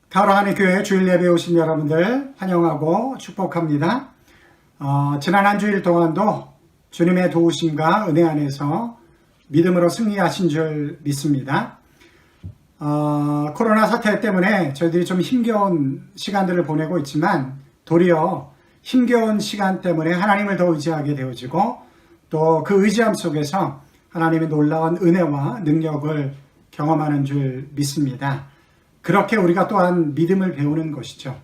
가로하는 교회 주일 예배 오신 여러분들 환영하고 축복합니다. 지난 한 주일 동안도 주님의 도우심과 은혜 안에서 믿음으로 승리하신 줄 믿습니다. 코로나 사태 때문에 저희들이 좀 힘겨운 시간들을 보내고 있지만 도리어 힘겨운 시간 때문에 하나님을 더 의지하게 되어지고 또 그 의지함 속에서 하나님의 놀라운 은혜와 능력을 경험하는 줄 믿습니다. 그렇게 우리가 또한 믿음을 배우는 것이죠.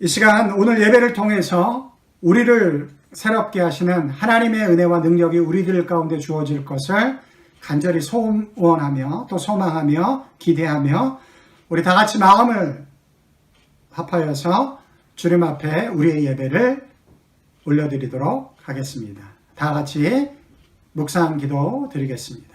이 시간 오늘 예배를 통해서 우리를 새롭게 하시는 하나님의 은혜와 능력이 우리들 가운데 주어질 것을 간절히 소원하며 또 소망하며 기대하며 우리 다 같이 마음을 합하여서 주님 앞에 우리의 예배를 올려드리도록 하겠습니다. 다 같이 묵상 기도 드리겠습니다.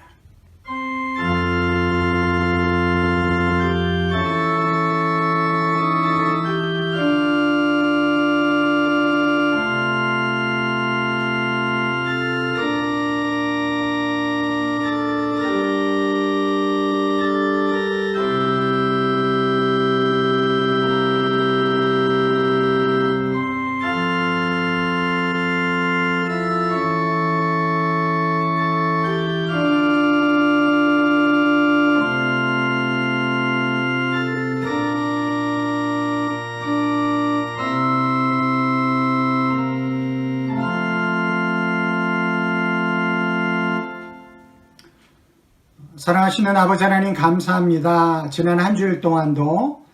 사랑하시는 아버지 하나님 감사합니다. 지난 한 주일 동안도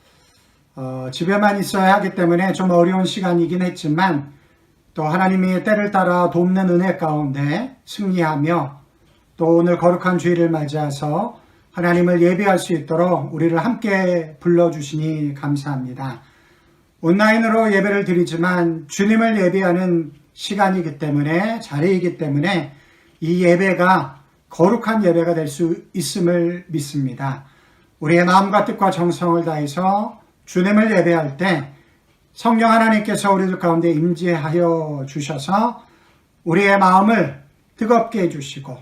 집에만 있어야 하기 때문에 좀 어려운 시간이긴 했지만 또 하나님이 때를 따라 돕는 은혜 가운데 승리하며 또 오늘 거룩한 주일을 맞이해서 하나님을 예배할 수 있도록 우리를 함께 불러주시니 감사합니다. 온라인으로 예배를 드리지만 주님을 예배하는 시간이기 때문에 자리이기 때문에 이 예배가 거룩한 예배가 될 수 있음을 믿습니다. 우리의 마음과 뜻과 정성을 다해서 주님을 예배할 때 성령 하나님께서 우리들 가운데 임재하여 주셔서 우리의 마음을 뜨겁게 해주시고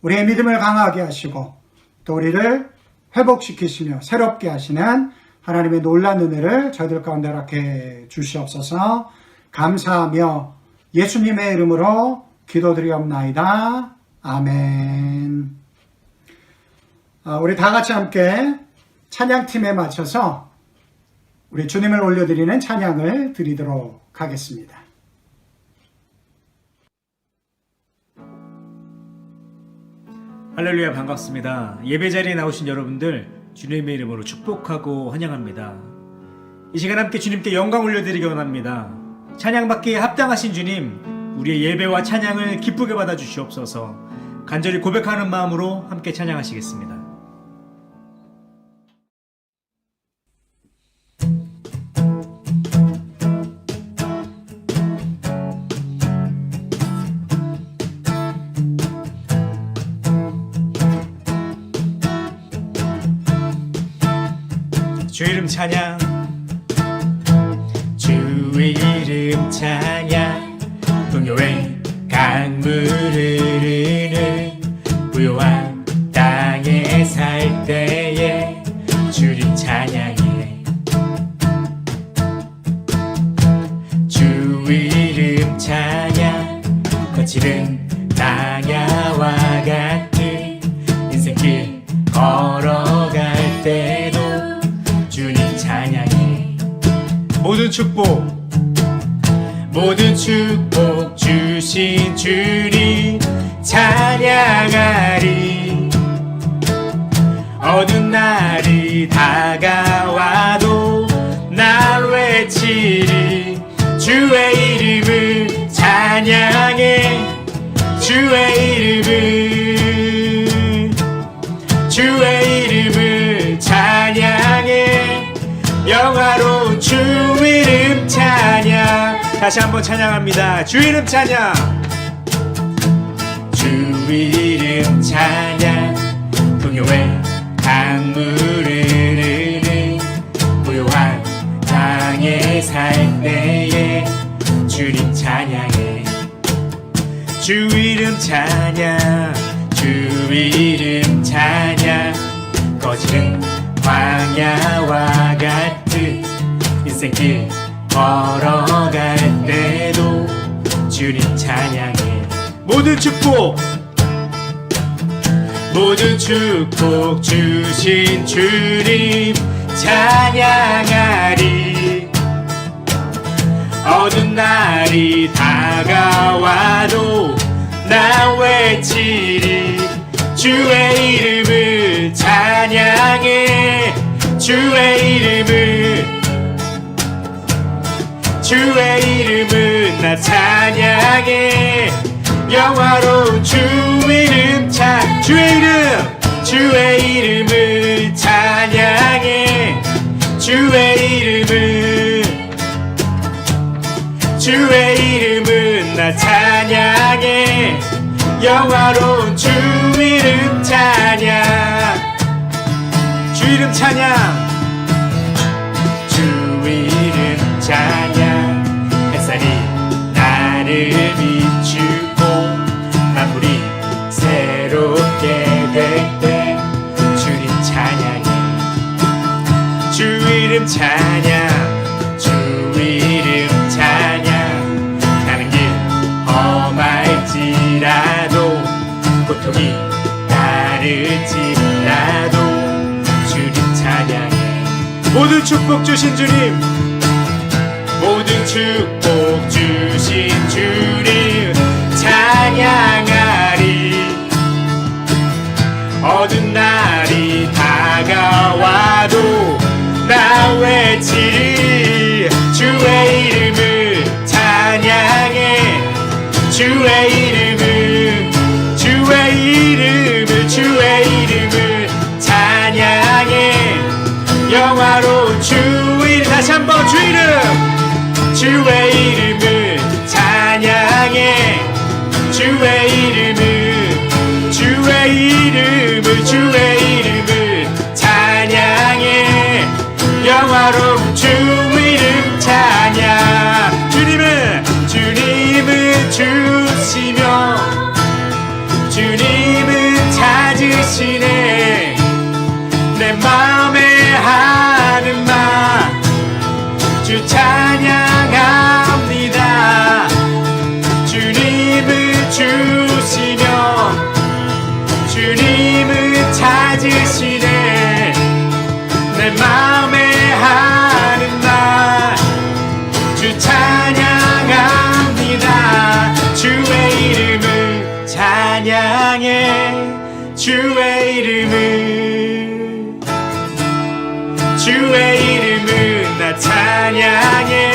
우리의 믿음을 강하게 하시고 또 우리를 회복시키시며 새롭게 하시는 하나님의 놀라운 은혜를 저희들 가운데 허락해 주시옵소서. 감사하며 예수님의 이름으로 기도드리옵나이다. 아멘. 우리 다 같이 함께 찬양팀에 맞춰서 우리 주님을 올려드리는 찬양을 드리도록 하겠습니다. 할렐루야, 반갑습니다. 예배 자리에 나오신 여러분들 주님의 이름으로 축복하고 환영합니다. 이 시간 함께 주님께 영광 올려드리기 원합니다. 찬양받기에 합당하신 주님, 우리의 예배와 찬양을 기쁘게 받아주시옵소서. 간절히 고백하는 마음으로 함께 찬양하시겠습니다. 주 이름 찬양, 주의 이름 찬양, 동요의 강물을 흐르는 부요한 땅에 살 때에 주님 찬양해. 주의 이름 찬양, 거칠은 땅야와 같은 인생길 걸어갈 때도 주님 찬양해. 모든 축복 주신 주님 찬양하리. 어두운 날이 다가와도 날 외치리. 주의 이름을 찬양해. 주의 이름을 찬양해. 영화로운 주 이름 찬양. 다시 한번 찬양합니다. 주 이름 찬양. 주 이름 찬양, 동요의 강물을 흐르는 고요한 땅에 살 때에 주님 찬양해. 주 이름 찬양, 주 이름 찬양, 거칠은 광야와 같은 인생길 걸어갈 때도 주님 찬양해. 모든 축복 주신 주님 찬양하리. 어두운 날이 다가와도 나 외치리. 주의 이름을 찬양해. 주의 이름을 나 찬양해. 영화로운 주 이름 주의 이름을 찬양해. 주의 이름을 나 찬양해. 영화로운 주 이름 찬양. 주 이름 찬양. 주 이름 찬양. 햇살이 나를 비추고 만물이 새롭게 될 때 주님 찬양해. 주 이름 찬양. 주 이름 찬양. 가는 길 험할지라도 고통이 따를지라도 주님 찬양해. 모든 축복 주신 주님, 모든 축복 주신 주님 찬양하리. 어두운 날이 다가와도 나 외치리. 주의 이름을 찬양해. 주의 이름을 찬양해. 영화로운 주 이름. 다시 한번 주 이름. 주의 이름을 찬양해. 주의 이름을 찬양해. 영화로운 주 이름 찬양. 주님을 주시며 주님을 찾으시네. 내 마음에 하는 말 주 찬양합니다. 주님을 주시며 주님을 찾으시네. 내 마음에 하는 말 주 찬양합니다. 주의 이름을 찬양해. 주의 이름을 나 찬양해.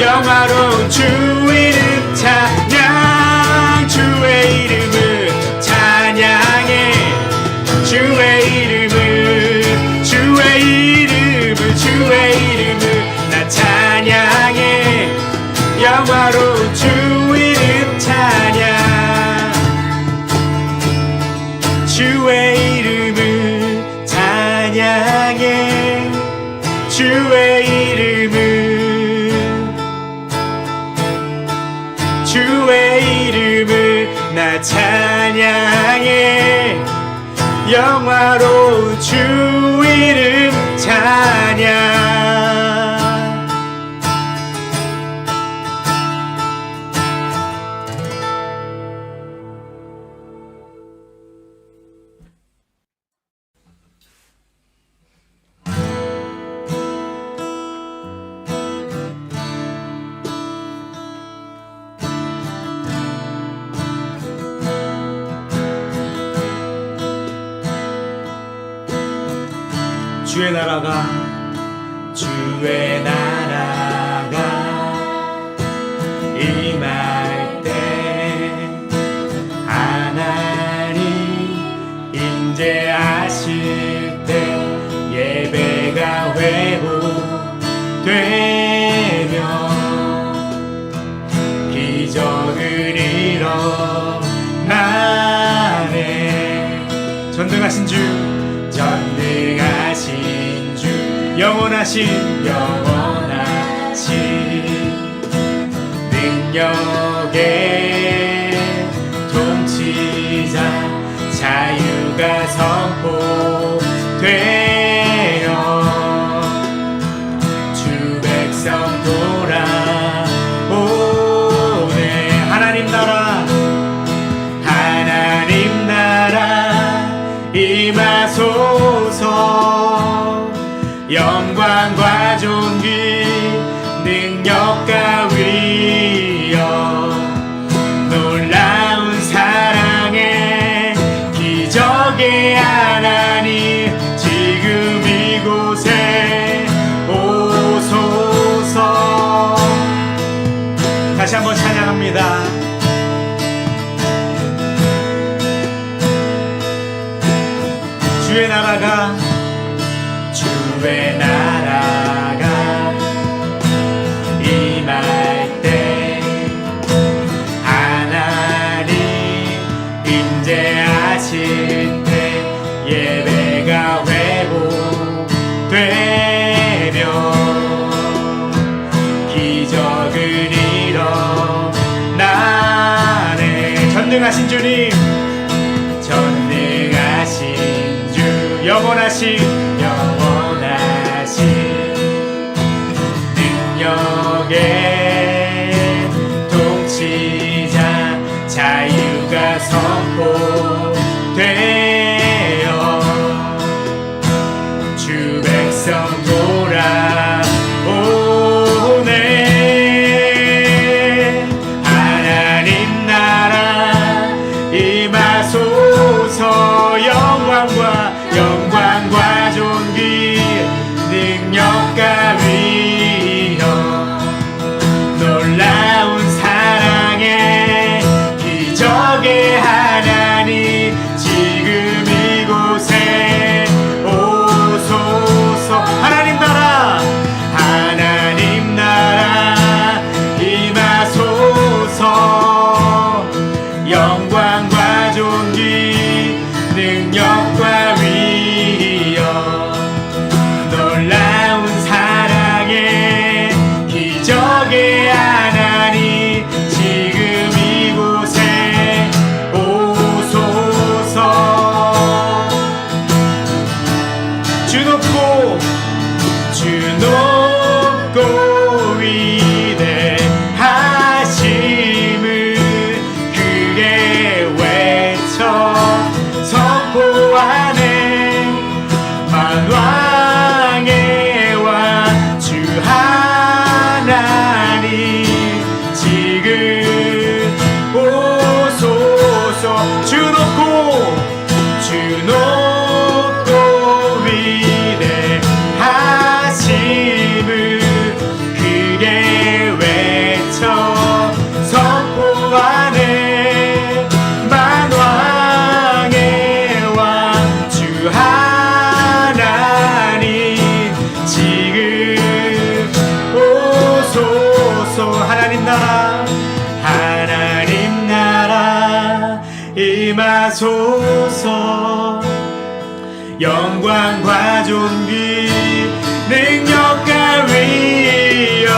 영화로운 주 이름 찬양. 주의 이름을 찬양해. 주의 이름을 나 찬양해. 영화로운 주 이름 찬양. 주의 이름을 찬양해. 주의 이름을 나 찬양해. 영화로운 주 이름 찬양. 주의 나라가 임할 때 하나님 임재하실 때 예배가 회복되며 기적을 일어나네. 전능하신 주 영원하신 능력의 통치자 자유가 선포되어 주의 임하소서. 영광과 존귀 능력과 위엄 놀라운 사랑의 기적의 하나님 지금 이곳에 오소서. 다시 한번 찬양합니다. 주의 나라가 임할 때 하나님 임재하실 때 예배가 회복되며 기적을 일어나네. 전능하신 주님, 전능하신 주, 영원하신 능력의 통치자 자유가 선포되어 주 백성 돌아오네. 하나님 나라 임하소서. 영광과 존귀 능력과 위엄 놀라운 사랑의 기적의 하나님 지금 이곳에 오소서. 하나님 나라 임하소서. 영광과 존귀 능력과 위엄 놀라운 사랑의 기적의 하나님 지금 이곳에 오소서. 주 높고 위대하심을 크게 외쳐 선포하네. 만왕의 왕 주 하나님 지금 오소서. 주 높고 위대하심을 크게 외쳐 선포하네. 만왕의 왕 주 하나님 지금 오소서. 하나님 나라 임하소서. 영광과 존귀 능력과 위엄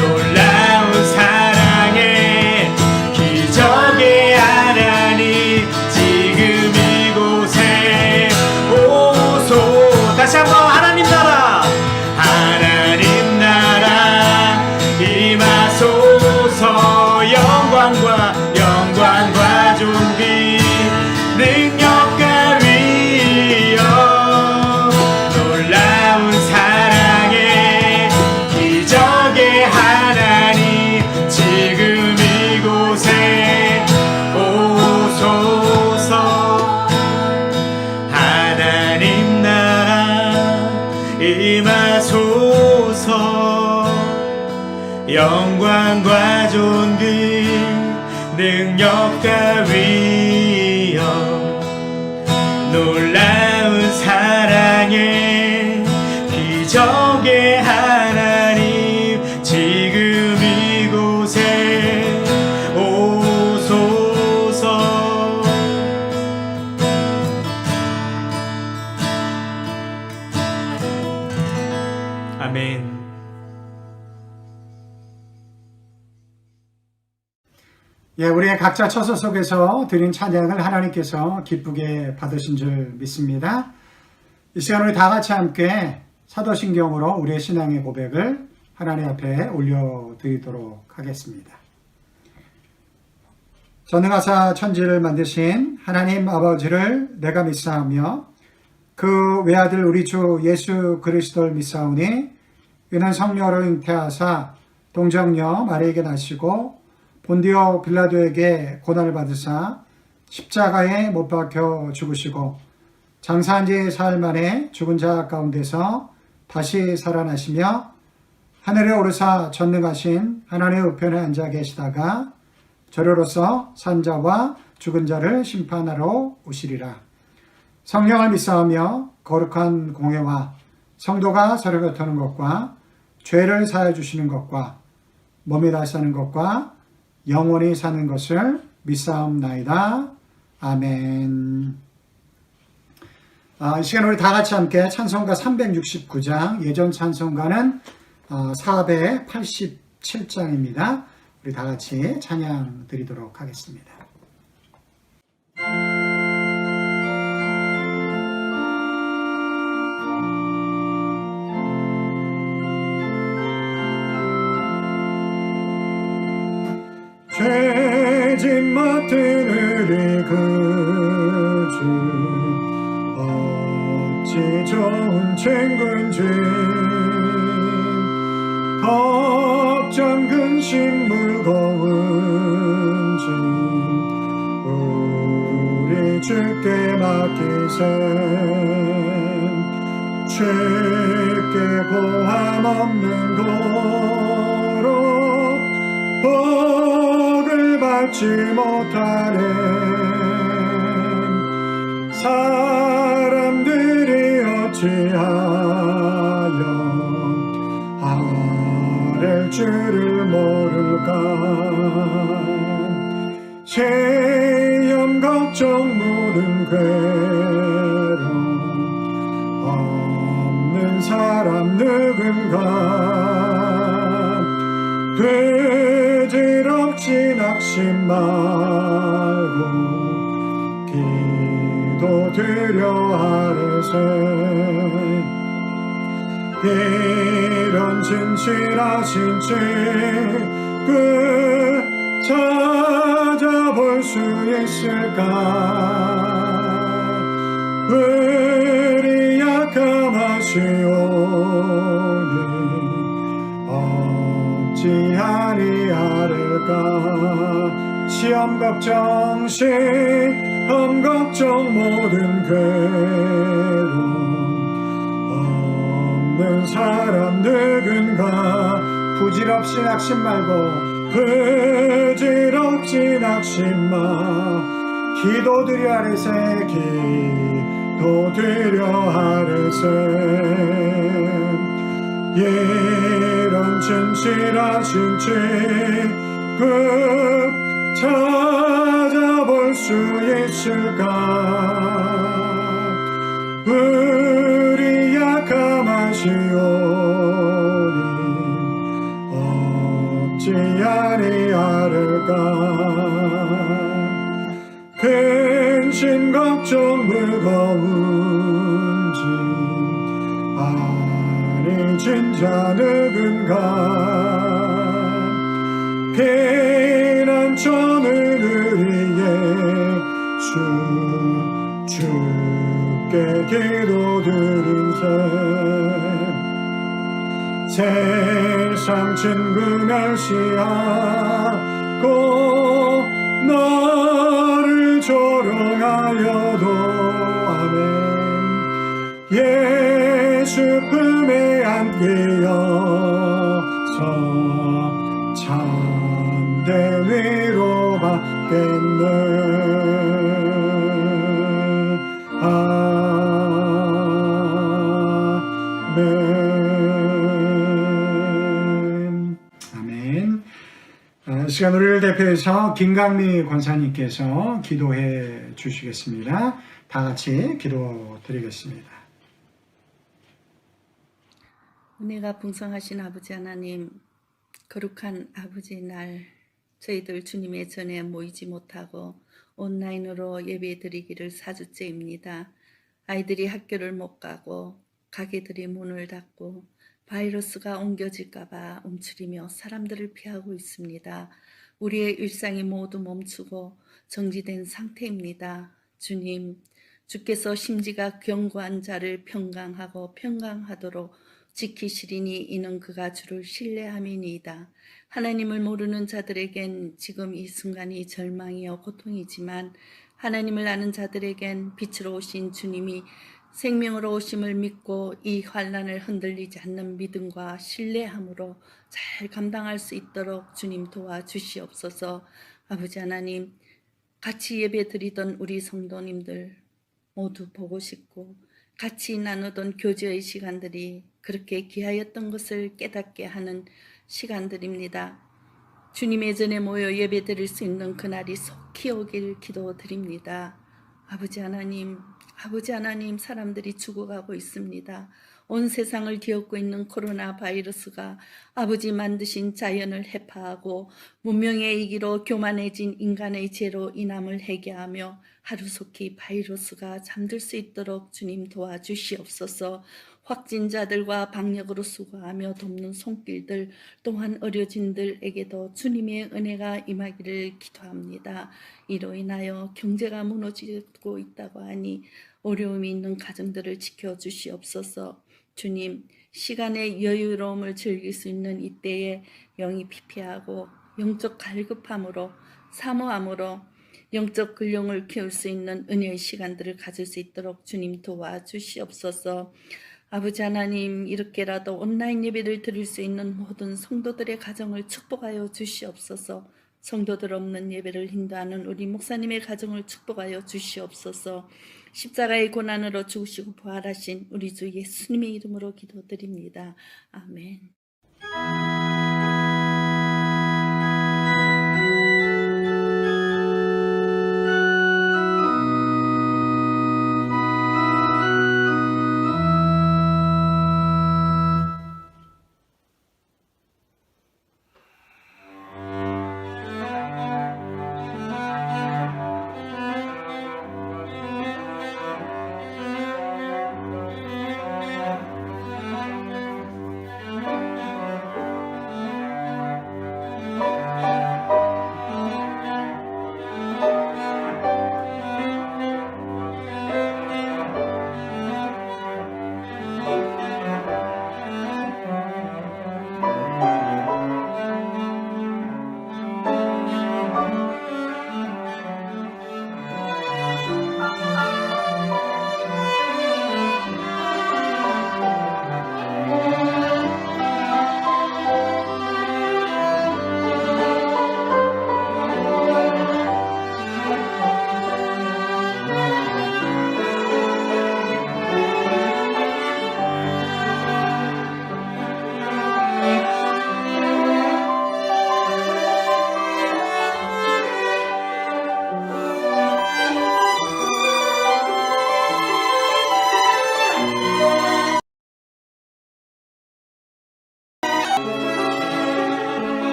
놀라운 사랑의 기적의 하나님 지금 이곳에 오소. 다시 한번 하나님 나라 임하소서. 영광과 존귀 능력과 위엄 놀라운 사랑의 기적의 하나님 지금 이곳에 오소서. 하나님 나라 임하소서. 영광과 존귀 능력과 위엄 놀라운 사랑의 기적의 하나님 지금 이곳에 오소서. 아멘. 예, 우리의 각자 처소 속에서 드린 찬양을 하나님께서 기쁘게 받으신 줄 믿습니다. 이 시간 우리 다 같이 함께 사도신경으로 우리의 신앙의 고백을 하나님 앞에 올려드리도록 하겠습니다. 전능하사 천지를 만드신 하나님 아버지를 내가 믿사오며 그 외아들 우리 주 예수 그리스도를 믿사오니 이는 성령으로 잉태하사 동정녀 마리에게 나시고 본디오 빌라도에게 고난을 받으사 십자가에 못 박혀 죽으시고 장사한 지 사흘 만에 죽은 자 가운데서 다시 살아나시며 하늘에 오르사 전능하신 하나님의 우편에 앉아 계시다가 저로서 산자와 죽은 자를 심판하러 오시리라. 성령을 믿사오며 거룩한 공회와 성도가 서로 교통하는 것과 죄를 사하여 주시는 것과 몸이 다시 사는 것과 영원히 사는 것을 믿사옵나이다. 아멘. 이 시간 우리 다 같이 함께 찬송가 369장, 예전 찬송가는 487장입니다. 우리 다 같이 찬양 드리도록 하겠습니다. 죄짐 맡은 우리 그 주 어찌 좋은 친구인지 걱정 근심 무거운지 우리 주께 맡기세 주께 고함 없는 거로 복을 받지 못하네 사람들이 어찌하여 아랠 줄을 모를까 시험 걱정 모든 괴로움 없는 사람 누군가 부질없이 낙심 말고 기도드려 아뢰세 이런 진실하신 친구 찾아볼 수 있을까 우리 약함하시오니 어찌하리 아를까 시험 걱정 모든 괴로움 없는 사람 누군가 부질없이 낙심 말고 부질없이 낙심 마 기도드려 아뢰세 기도드려 아뢰세 이런 진실하신 친구 찾아볼 수 있을까 우리 약함하시오니 어찌하리 아를까 근심 걱정 무거운지 아니진 자 누군가 피난처는 우리의 주께 기도드린세 세상 친구 멸시하고 너를 조롱하여도 아멘 예수 품에 안기어서 참된 위로 받겠네 아멘. 시간 우리를 대표해서 김강미 권사님께서 기도해 주시겠습니다. 다 같이 기도 드리겠습니다. 은혜가 풍성하신 아버지 하나님, 거룩한 아버지 날 저희들 주님의 전에 모이지 못하고 온라인으로 예배 드리기를 4주째입니다. 아이들이 학교를 못 가고 가게들이 문을 닫고 바이러스가 옮겨질까 봐 움츠리며 사람들을 피하고 있습니다. 우리의 일상이 모두 멈추고 정지된 상태입니다. 주님, 주께서 심지가 견고한 자를 평강하고 평강하도록 지키시리니 이는 그가 주를 신뢰함이니이다. 하나님을 모르는 자들에겐 지금 이 순간이 절망이요 고통이지만 하나님을 아는 자들에겐 빛으로 오신 주님이 생명으로 오심을 믿고 이 환난을 흔들리지 않는 믿음과 신뢰함으로 잘 감당할 수 있도록 주님 도와주시옵소서. 아버지 하나님, 같이 예배 드리던 우리 성도님들 모두 보고 싶고 같이 나누던 교제의 시간들이 그렇게 귀하였던 것을 깨닫게 하는 시간들입니다. 주님의 전에 모여 예배 드릴 수 있는 그날이 속히 오길 기도드립니다. 아버지 하나님, 사람들이 죽어가고 있습니다. 온 세상을 뒤엎고 있는 코로나 바이러스가 아버지 만드신 자연을 해파하고 문명의 이기로 교만해진 인간의 죄로 인함을 해결하며 하루속히 바이러스가 잠들 수 있도록 주님 도와주시옵소서. 확진자들과 방역으로 수고하며 돕는 손길들 또한 어려진들에게도 주님의 은혜가 임하기를 기도합니다. 이로 인하여 경제가 무너지고 있다고 하니 어려움이 있는 가정들을 지켜주시옵소서. 주님, 시간의 여유로움을 즐길 수 있는 이때에 영이 피폐하고 영적 갈급함으로 사모함으로 영적 근력을 키울 수 있는 은혜의 시간들을 가질 수 있도록 주님 도와주시옵소서. 아버지 하나님, 이렇게라도 온라인 예배를 드릴 수 있는 모든 성도들의 가정을 축복하여 주시옵소서. 성도들 없는 예배를 인도하는 우리 목사님의 가정을 축복하여 주시옵소서. 십자가의 고난으로 죽으시고 부활하신 우리 주 예수님의 이름으로 기도드립니다. 아멘.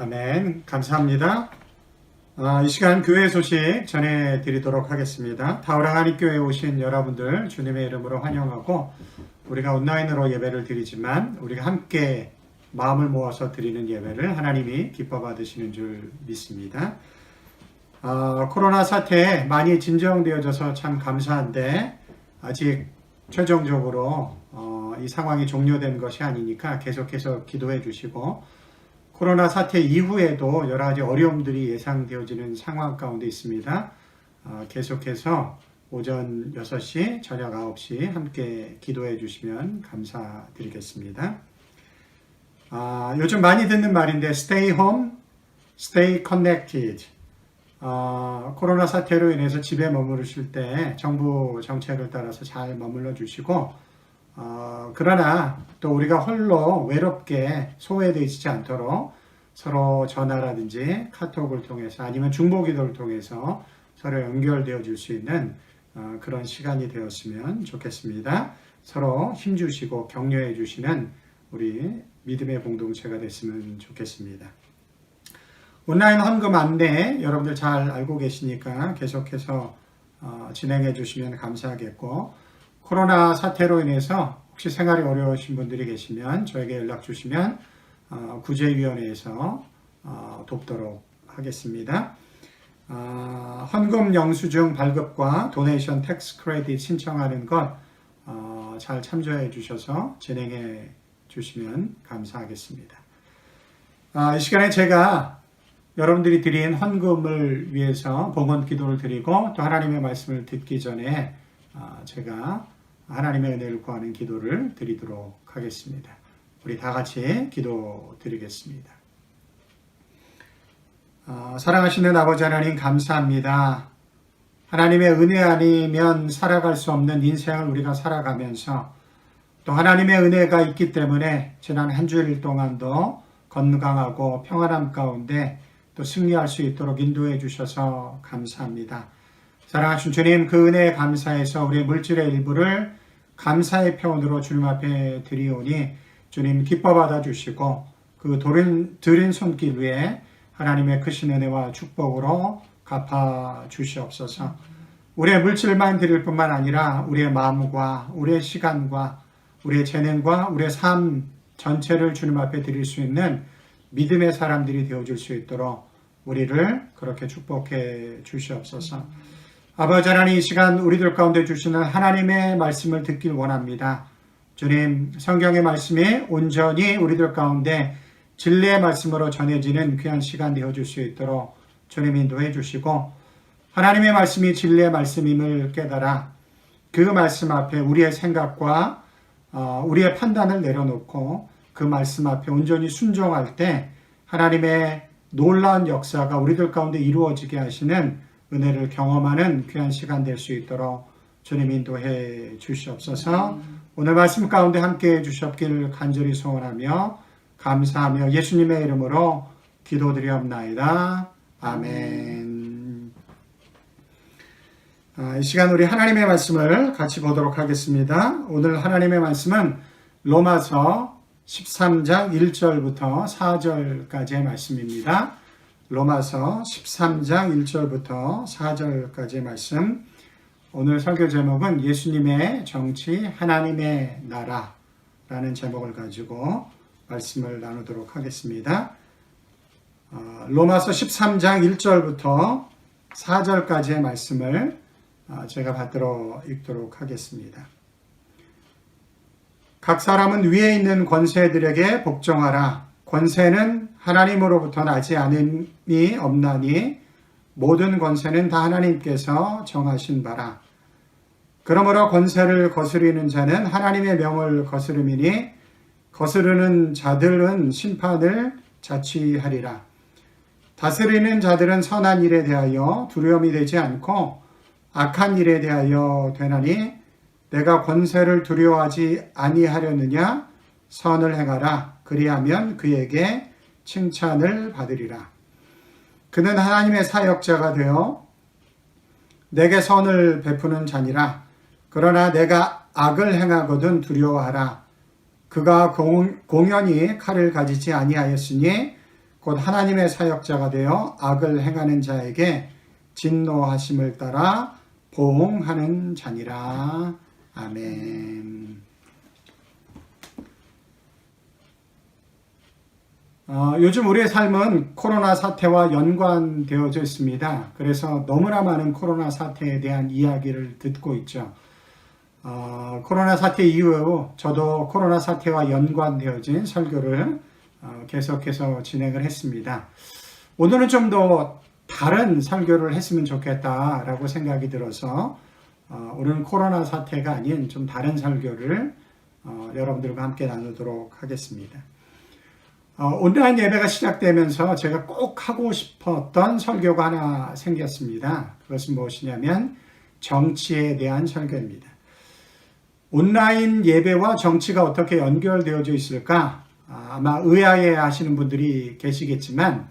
아멘. 감사합니다. 이 시간 교회 소식 전해드리도록 하겠습니다. 타오랑하니 교회에 오신 여러분들 주님의 이름으로 환영하고, 우리가 온라인으로 예배를 드리지만 우리가 함께 마음을 모아서 드리는 예배를 하나님이 기뻐 받으시는 줄 믿습니다. 코로나 사태에 많이 진정되어져서 참 감사한데, 아직 최종적으로 이 상황이 종료된 것이 아니니까 계속해서 기도해 주시고, 코로나 사태 이후에도 여러 가지 어려움들이 예상되어지는 상황 가운데 있습니다. 계속해서 오전 6시, 저녁 9시 함께 기도해 주시면 감사드리겠습니다. 요즘 많이 듣는 말인데 Stay home, stay connected. 코로나 사태로 인해서 집에 머무르실 때 정부 정책을 따라서 잘 머물러 주시고, 그러나 또 우리가 홀로 외롭게 소외되어 있지 않도록 서로 전화라든지 카톡을 통해서 아니면 중보기도를 통해서 서로 연결되어 줄 수 있는 그런 시간이 되었으면 좋겠습니다. 서로 힘주시고 격려해 주시는 우리 믿음의 공동체가 됐으면 좋겠습니다. 온라인 헌금 안내 여러분들 잘 알고 계시니까 계속해서 진행해 주시면 감사하겠고, 코로나 사태로 인해서 혹시 생활이 어려우신 분들이 계시면 저에게 연락 주시면 구제위원회에서 돕도록 하겠습니다. 헌금 영수증 발급과 도네이션 텍스 크레딧 신청하는 것 잘 참조해 주셔서 진행해 주시면 감사하겠습니다. 이 시간에 제가 여러분들이 드린 헌금을 위해서 봉헌 기도를 드리고, 또 하나님의 말씀을 듣기 전에 제가 하나님의 은혜를 구하는 기도를 드리도록 하겠습니다. 우리 다 같이 기도 드리겠습니다. 사랑하시는 아버지 하나님, 감사합니다. 하나님의 은혜 아니면 살아갈 수 없는 인생을 우리가 살아가면서 또 하나님의 은혜가 있기 때문에 지난 한 주일 동안도 건강하고 평안함 가운데 또 승리할 수 있도록 인도해 주셔서 감사합니다. 사랑하신 주님, 그 은혜에 감사해서 우리의 물질의 일부를 감사의 표현으로 주님 앞에 드리오니 주님 기뻐 받아주시고, 그 드린 손길 위에 하나님의 크신 은혜와 축복으로 갚아 주시옵소서. 우리의 물질만 드릴 뿐만 아니라 우리의 마음과 우리의 시간과 우리의 재능과 우리의 삶 전체를 주님 앞에 드릴 수 있는 믿음의 사람들이 되어줄 수 있도록 우리를 그렇게 축복해 주시옵소서. 아버지 하나님, 이 시간 우리들 가운데 주시는 하나님의 말씀을 듣길 원합니다. 주님, 성경의 말씀이 온전히 우리들 가운데 진리의 말씀으로 전해지는 귀한 시간 되어줄 수 있도록 주님 인도해 주시고, 하나님의 말씀이 진리의 말씀임을 깨달아 그 말씀 앞에 우리의 생각과 우리의 판단을 내려놓고 그 말씀 앞에 온전히 순종할 때 하나님의 놀라운 역사가 우리들 가운데 이루어지게 하시는 은혜를 경험하는 귀한 시간 될 수 있도록 주님 인도해 주시옵소서. 오늘 말씀 가운데 함께 해 주셨길 간절히 소원하며 감사하며 예수님의 이름으로 기도드리옵나이다. 아멘. 이 시간 우리 하나님의 말씀을 같이 보도록 하겠습니다. 오늘 하나님의 말씀은 로마서 13장 1절부터 4절까지의 말씀입니다. 로마서 13장 1절부터 4절까지의 말씀. 오늘 설교 제목은 예수님의 정치, 하나님의 나라라는 제목을 가지고 말씀을 나누도록 하겠습니다. 로마서 13장 1절부터 4절까지의 말씀을 제가 받들어 읽도록 하겠습니다. 각 사람은 위에 있는 권세들에게 복종하라. 권세는 하나님으로부터 나지 않음이 없나니 모든 권세는 다 하나님께서 정하신 바라. 그러므로 권세를 거스리는 자는 하나님의 명을 거스름이니 거스르는 자들은 심판을 자취하리라. 다스리는 자들은 선한 일에 대하여 두려움이 되지 않고 악한 일에 대하여 되나니 내가 권세를 두려워하지 아니하려느냐? 선을 행하라. 그리하면 그에게 칭찬을 받으리라. 그는 하나님의 사역자가 되어 내게 선을 베푸는 자니라. 그러나 내가 악을 행하거든 두려워하라. 그가 공연히 칼을 가지지 아니하였으니 곧 하나님의 사역자가 되어 악을 행하는 자에게 진노하심을 따라 보응하는 자니라. 아멘. 요즘 우리의 삶은 코로나 사태와 연관되어져 있습니다. 그래서 너무나 많은 코로나 사태에 대한 이야기를 듣고 있죠. 코로나 사태 이후 저도 코로나 사태와 연관되어진 설교를 계속해서 진행을 했습니다. 오늘은 좀 더 다른 설교를 했으면 좋겠다라고 생각이 들어서 오늘은 코로나 사태가 아닌 좀 다른 설교를 여러분들과 함께 나누도록 하겠습니다. 온라인 예배가 시작되면서 제가 꼭 하고 싶었던 설교가 하나 생겼습니다. 그것은 무엇이냐면 정치에 대한 설교입니다. 온라인 예배와 정치가 어떻게 연결되어져 있을까? 아마 의아해 하시는 분들이 계시겠지만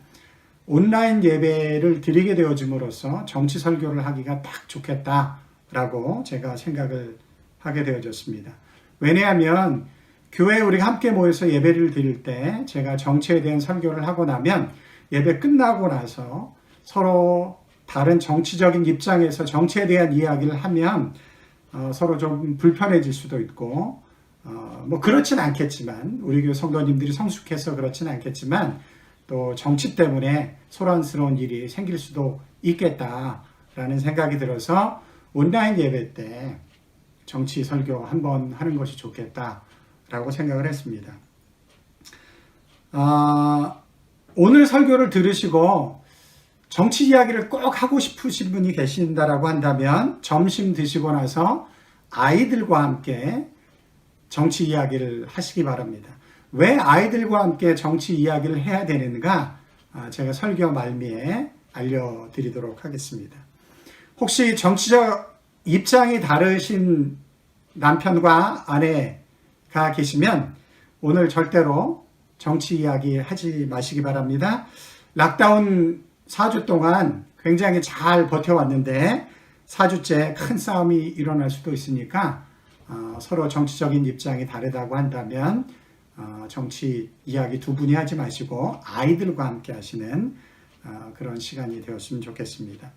온라인 예배를 드리게 되어짐으로써 정치 설교를 하기가 딱 좋겠다라고 제가 생각을 하게 되어졌습니다. 왜냐하면 교회에 우리가 함께 모여서 예배를 드릴 때 제가 정치에 대한 설교를 하고 나면 예배 끝나고 나서 서로 다른 정치적인 입장에서 정치에 대한 이야기를 하면 서로 좀 불편해질 수도 있고 뭐 그렇진 않겠지만 우리 교회 성도님들이 성숙해서 그렇진 않겠지만 또 정치 때문에 소란스러운 일이 생길 수도 있겠다라는 생각이 들어서 온라인 예배 때 정치 설교 한번 하는 것이 좋겠다라고 생각을 했습니다. 오늘 설교를 들으시고 정치 이야기를 꼭 하고 싶으신 분이 계신다라고 한다면 점심 드시고 나서 아이들과 함께 정치 이야기를 하시기 바랍니다. 왜 아이들과 함께 정치 이야기를 해야 되는가? 제가 설교 말미에 알려드리도록 하겠습니다. 혹시 정치적 입장이 다르신 남편과 아내가 계시면 오늘 절대로 정치 이야기 하지 마시기 바랍니다. 락다운 4주 동안 굉장히 잘 버텨왔는데 4주째 큰 싸움이 일어날 수도 있으니까 서로 정치적인 입장이 다르다고 한다면 정치 이야기 두 분이 하지 마시고 아이들과 함께 하시는 그런 시간이 되었으면 좋겠습니다.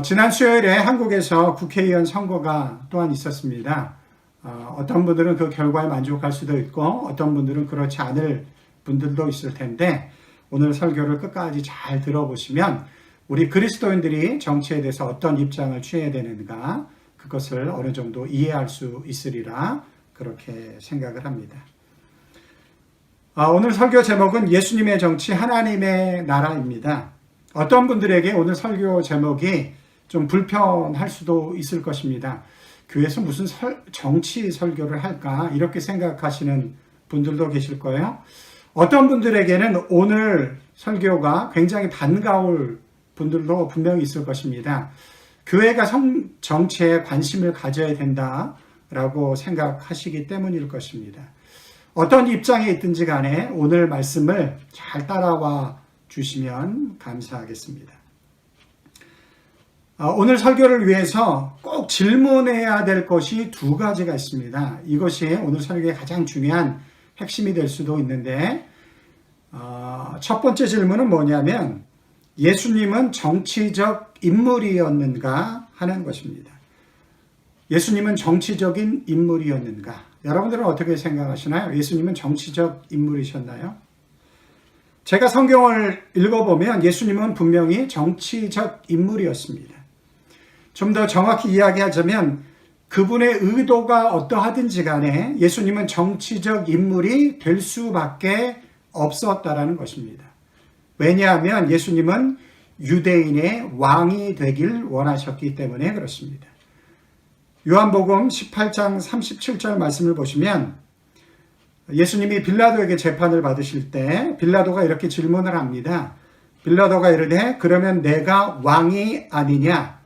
지난 수요일에 한국에서 국회의원 선거가 또한 있었습니다. 어떤 분들은 그 결과에 만족할 수도 있고 어떤 분들은 그렇지 않을 분들도 있을 텐데 오늘 설교를 끝까지 잘 들어보시면 우리 그리스도인들이 정치에 대해서 어떤 입장을 취해야 되는가 그것을 어느 정도 이해할 수 있으리라 그렇게 생각을 합니다. 오늘 설교 제목은 예수님의 정치, 하나님의 나라입니다. 어떤 분들에게 오늘 설교 제목이 좀 불편할 수도 있을 것입니다. 교회에서 무슨 정치 설교를 할까 이렇게 생각하시는 분들도 계실 거예요. 어떤 분들에게는 오늘 설교가 굉장히 반가울 분들도 분명히 있을 것입니다. 교회가 정치에 관심을 가져야 된다라고 생각하시기 때문일 것입니다. 어떤 입장에 있든지 간에 오늘 말씀을 잘 따라와 주시면 감사하겠습니다. 오늘 설교를 위해서 꼭 질문해야 될 것이 두 가지가 있습니다. 이것이 오늘 설교의 가장 중요한 핵심이 될 수도 있는데 첫 번째 질문은 뭐냐면 예수님은 정치적 인물이었는가 하는 것입니다. 예수님은 정치적인 인물이었는가? 여러분들은 어떻게 생각하시나요? 예수님은 정치적 인물이셨나요? 제가 성경을 읽어보면 예수님은 분명히 정치적 인물이었습니다. 좀 더 정확히 이야기하자면 그분의 의도가 어떠하든지 간에 예수님은 정치적 인물이 될 수밖에 없었다라는 것입니다. 왜냐하면 예수님은 유대인의 왕이 되길 원하셨기 때문에 그렇습니다. 요한복음 18장 37절 말씀을 보시면 예수님이 빌라도에게 재판을 받으실 때 빌라도가 이렇게 질문을 합니다. 빌라도가 이르되 그러면 내가 왕이 아니냐?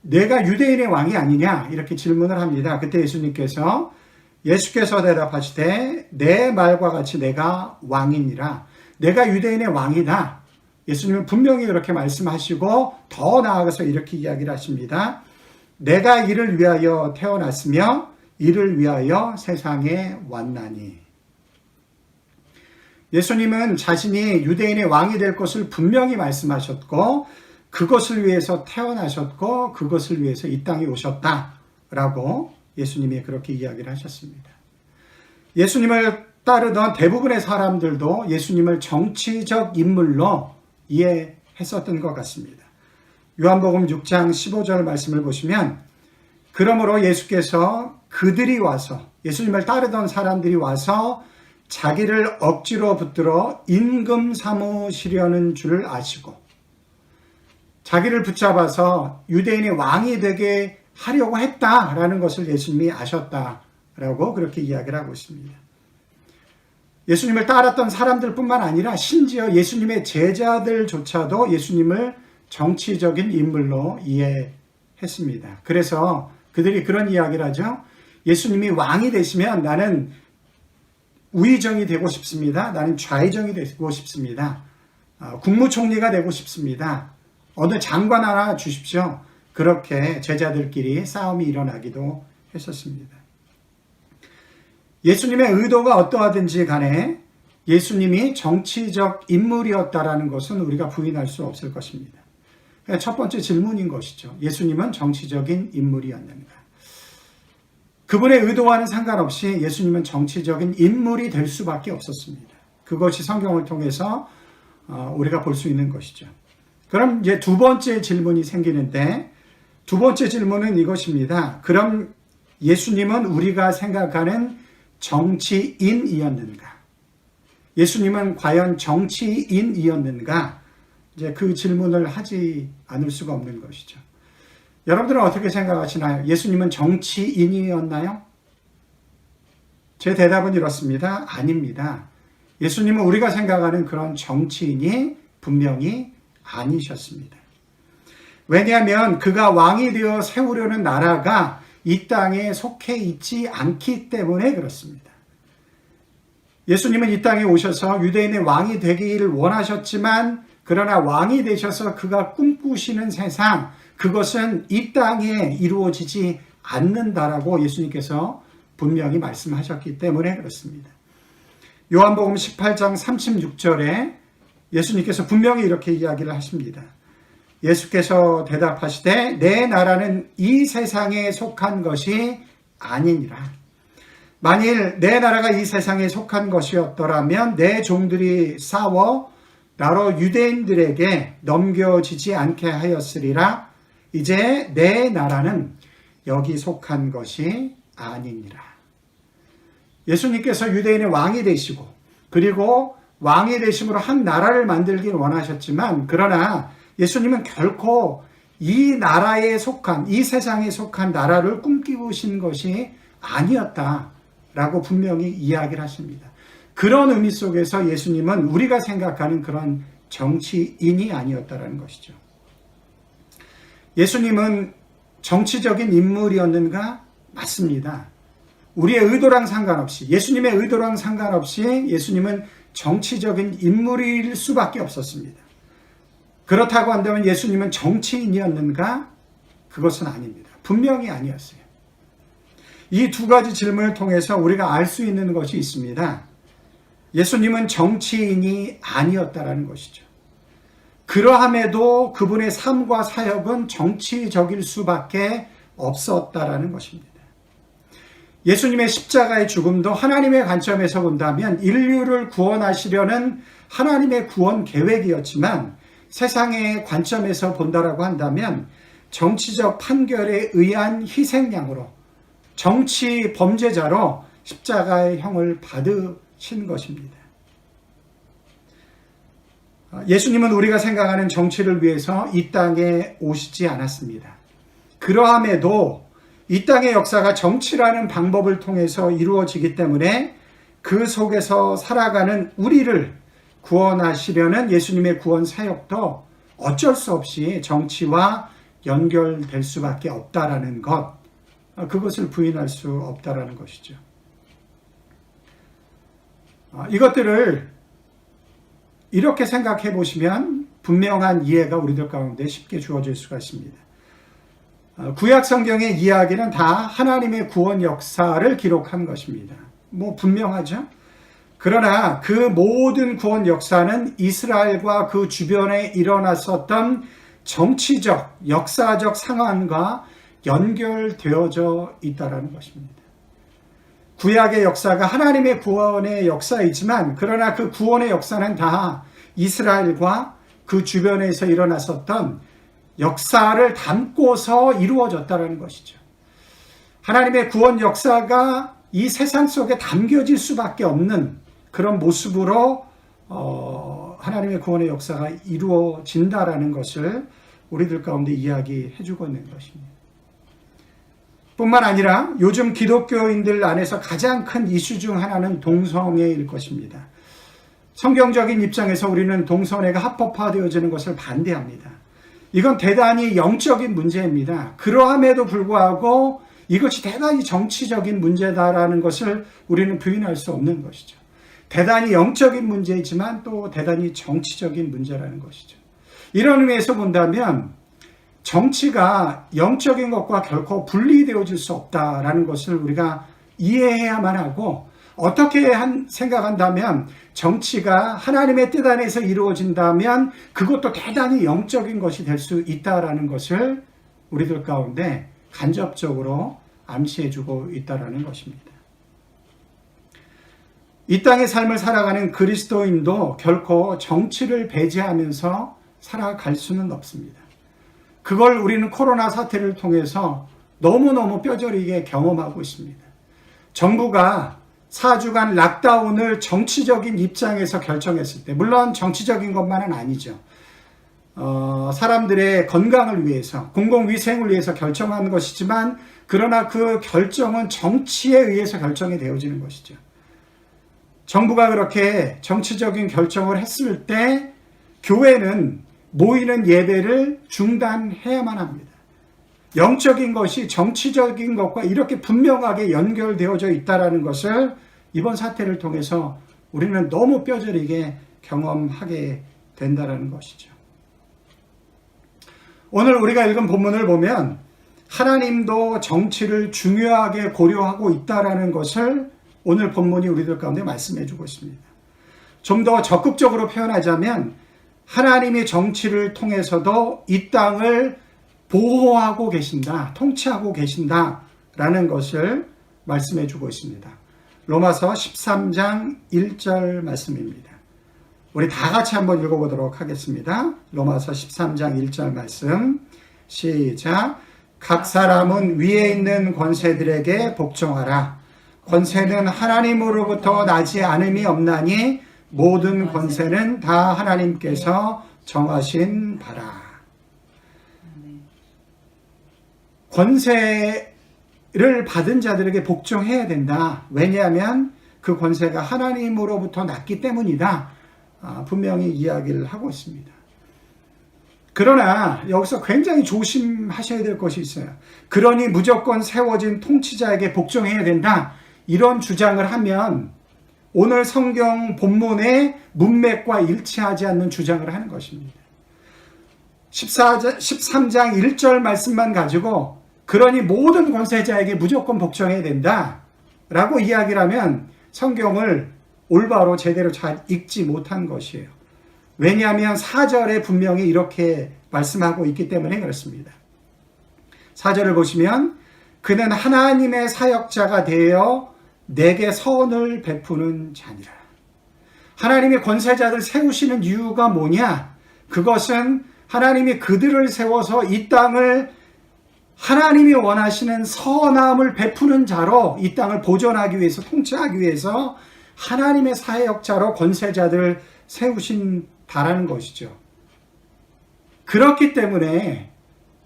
내가 유대인의 왕이 아니냐? 이렇게 질문을 합니다. 그때 예수께서 대답하시되 내 말과 같이 내가 왕이니라. 내가 유대인의 왕이다. 예수님은 분명히 그렇게 말씀하시고 더 나아가서 이렇게 이야기를 하십니다. 내가 이를 위하여 태어났으며 이를 위하여 세상에 왔나니. 예수님은 자신이 유대인의 왕이 될 것을 분명히 말씀하셨고 그것을 위해서 태어나셨고 그것을 위해서 이 땅에 오셨다라고 예수님이 그렇게 이야기를 하셨습니다. 예수님을 따르던 대부분의 사람들도 예수님을 정치적 인물로 이해했었던 것 같습니다. 요한복음 6장 15절 말씀을 보시면 그러므로 예수께서 그들이 와서 예수님을 따르던 사람들이 와서 자기를 억지로 붙들어 임금 삼으시려는 줄 아시고 자기를 붙잡아서 유대인의 왕이 되게 하려고 했다라는 것을 예수님이 아셨다라고 그렇게 이야기를 하고 있습니다. 예수님을 따랐던 사람들뿐만 아니라 심지어 예수님의 제자들조차도 예수님을 정치적인 인물로 이해했습니다. 그래서 그들이 그런 이야기를 하죠. 예수님이 왕이 되시면 나는 우의정이 되고 싶습니다. 나는 좌의정이 되고 싶습니다. 국무총리가 되고 싶습니다. 어느 장관 하나 주십시오. 그렇게 제자들끼리 싸움이 일어나기도 했었습니다. 예수님의 의도가 어떠하든지 간에 예수님이 정치적 인물이었다라는 것은 우리가 부인할 수 없을 것입니다. 첫 번째 질문인 것이죠. 예수님은 정치적인 인물이었는가? 그분의 의도와는 상관없이 예수님은 정치적인 인물이 될 수밖에 없었습니다. 그것이 성경을 통해서 우리가 볼 수 있는 것이죠. 그럼 이제 두 번째 질문이 생기는데 두 번째 질문은 이것입니다. 그럼 예수님은 우리가 생각하는 정치인이었는가? 예수님은 과연 정치인이었는가? 이제 그 질문을 하지 않을 수가 없는 것이죠. 여러분들은 어떻게 생각하시나요? 예수님은 정치인이었나요? 제 대답은 이렇습니다. 아닙니다. 예수님은 우리가 생각하는 그런 정치인이 분명히 아니셨습니다. 왜냐하면 그가 왕이 되어 세우려는 나라가 이 땅에 속해 있지 않기 때문에 그렇습니다. 예수님은 이 땅에 오셔서 유대인의 왕이 되기를 원하셨지만 그러나 왕이 되셔서 그가 꿈꾸시는 세상, 그것은 이 땅에 이루어지지 않는다라고 예수님께서 분명히 말씀하셨기 때문에 그렇습니다. 요한복음 18장 36절에 예수님께서 분명히 이렇게 이야기를 하십니다. 예수께서 대답하시되 내 나라는 이 세상에 속한 것이 아니니라. 만일 내 나라가 이 세상에 속한 것이었더라면 내 종들이 싸워 나로 유대인들에게 넘겨지지 않게 하였으리라. 이제 내 나라는 여기 속한 것이 아니니라. 예수님께서 유대인의 왕이 되시고 그리고 왕이 되심으로 한 나라를 만들길 원하셨지만 그러나 예수님은 결코 이 나라에 속한 이 세상에 속한 나라를 꿈꾸신 것이 아니었다라고 분명히 이야기를 하십니다. 그런 의미 속에서 예수님은 우리가 생각하는 그런 정치인이 아니었다라는 것이죠. 예수님은 정치적인 인물이었는가? 맞습니다. 우리의 의도랑 상관없이 예수님의 의도랑 상관없이 예수님은 정치적인 인물일 수밖에 없었습니다. 그렇다고 한다면 예수님은 정치인이었는가? 그것은 아닙니다. 분명히 아니었어요. 이 두 가지 질문을 통해서 우리가 알 수 있는 것이 있습니다. 예수님은 정치인이 아니었다라는 것이죠. 그러함에도 그분의 삶과 사역은 정치적일 수밖에 없었다라는 것입니다. 예수님의 십자가의 죽음도 하나님의 관점에서 본다면 인류를 구원하시려는 하나님의 구원 계획이었지만 세상의 관점에서 본다라고 한다면 정치적 판결에 의한 희생양으로 정치 범죄자로 십자가의 형을 받으신 것입니다. 예수님은 우리가 생각하는 정치를 위해서 이 땅에 오시지 않았습니다. 그러함에도 이 땅의 역사가 정치라는 방법을 통해서 이루어지기 때문에 그 속에서 살아가는 우리를 구원하시려는 예수님의 구원 사역도 어쩔 수 없이 정치와 연결될 수밖에 없다라는 것, 그것을 부인할 수 없다라는 것이죠. 이것들을 이렇게 생각해 보시면 분명한 이해가 우리들 가운데 쉽게 주어질 수가 있습니다. 구약 성경의 이야기는 다 하나님의 구원 역사를 기록한 것입니다. 분명하죠? 그러나 그 모든 구원 역사는 이스라엘과 그 주변에 일어났었던 정치적, 역사적 상황과 연결되어져 있다는 것입니다. 구약의 역사가 하나님의 구원의 역사이지만 그러나 그 구원의 역사는 다 이스라엘과 그 주변에서 일어났었던 역사를 담고서 이루어졌다는 것이죠. 하나님의 구원 역사가 이 세상 속에 담겨질 수밖에 없는 그런 모습으로 하나님의 구원의 역사가 이루어진다라는 것을 우리들 가운데 이야기해 주고 있는 것입니다. 뿐만 아니라 요즘 기독교인들 안에서 가장 큰 이슈 중 하나는 동성애일 것입니다. 성경적인 입장에서 우리는 동성애가 합법화되어지는 것을 반대합니다. 이건 대단히 영적인 문제입니다. 그러함에도 불구하고 이것이 대단히 정치적인 문제다라는 것을 우리는 부인할 수 없는 것이죠. 대단히 영적인 문제이지만 또 대단히 정치적인 문제라는 것이죠. 이런 의미에서 본다면 정치가 영적인 것과 결코 분리되어질 수 없다라는 것을 우리가 이해해야만 하고, 어떻게 생각한다면 정치가 하나님의 뜻 안에서 이루어진다면 그것도 대단히 영적인 것이 될 수 있다라는 것을 우리들 가운데 간접적으로 암시해주고 있다라는 것입니다. 이 땅의 삶을 살아가는 그리스도인도 결코 정치를 배제하면서 살아갈 수는 없습니다. 그걸 우리는 코로나 사태를 통해서 너무너무 뼈저리게 경험하고 있습니다. 정부가 4주간 락다운을 정치적인 입장에서 결정했을 때, 물론 정치적인 것만은 아니죠. 사람들의 건강을 위해서, 공공위생을 위해서 결정한 것이지만, 그러나 그 결정은 정치에 의해서 결정이 되어지는 것이죠. 정부가 그렇게 정치적인 결정을 했을 때 교회는 모이는 예배를 중단해야만 합니다. 영적인 것이 정치적인 것과 이렇게 분명하게 연결되어져 있다는 것을 이번 사태를 통해서 우리는 너무 뼈저리게 경험하게 된다는 것이죠. 오늘 우리가 읽은 본문을 보면 하나님도 정치를 중요하게 고려하고 있다는 것을 오늘 본문이 우리들 가운데 말씀해 주고 있습니다. 좀 더 적극적으로 표현하자면 하나님의 정치를 통해서도 이 땅을 보호하고 계신다, 통치하고 계신다라는 것을 말씀해 주고 있습니다. 로마서 13장 1절 말씀입니다. 우리 다 같이 한번 읽어보도록 하겠습니다. 로마서 13장 1절 말씀 시작. 각 사람은 위에 있는 권세들에게 복종하라. 권세는 하나님으로부터 나지 않음이 없나니 모든 권세는 다 하나님께서 정하신 바라. 권세를 받은 자들에게 복종해야 된다. 왜냐하면 그 권세가 하나님으로부터 났기 때문이다. 분명히 이야기를 하고 있습니다. 그러나 여기서 굉장히 조심하셔야 될 것이 있어요. 그러니 무조건 세워진 통치자에게 복종해야 된다. 이런 주장을 하면 오늘 성경 본문의 문맥과 일치하지 않는 주장을 하는 것입니다. 13장 1절 말씀만 가지고 그러니 모든 권세자에게 무조건 복종해야 된다 라고 이야기를 하면 성경을 올바로 제대로 잘 읽지 못한 것이에요. 왜냐하면 4절에 분명히 이렇게 말씀하고 있기 때문에 그렇습니다. 4절을 보시면 그는 하나님의 사역자가 되어 내게 선을 베푸는 자니라. 하나님의 권세자들 세우시는 이유가 뭐냐? 그것은 하나님이 그들을 세워서 이 땅을 하나님이 원하시는 선함을 베푸는 자로 이 땅을 보존하기 위해서, 통치하기 위해서 하나님의 사역자로 권세자들을 세우신다라는 것이죠. 그렇기 때문에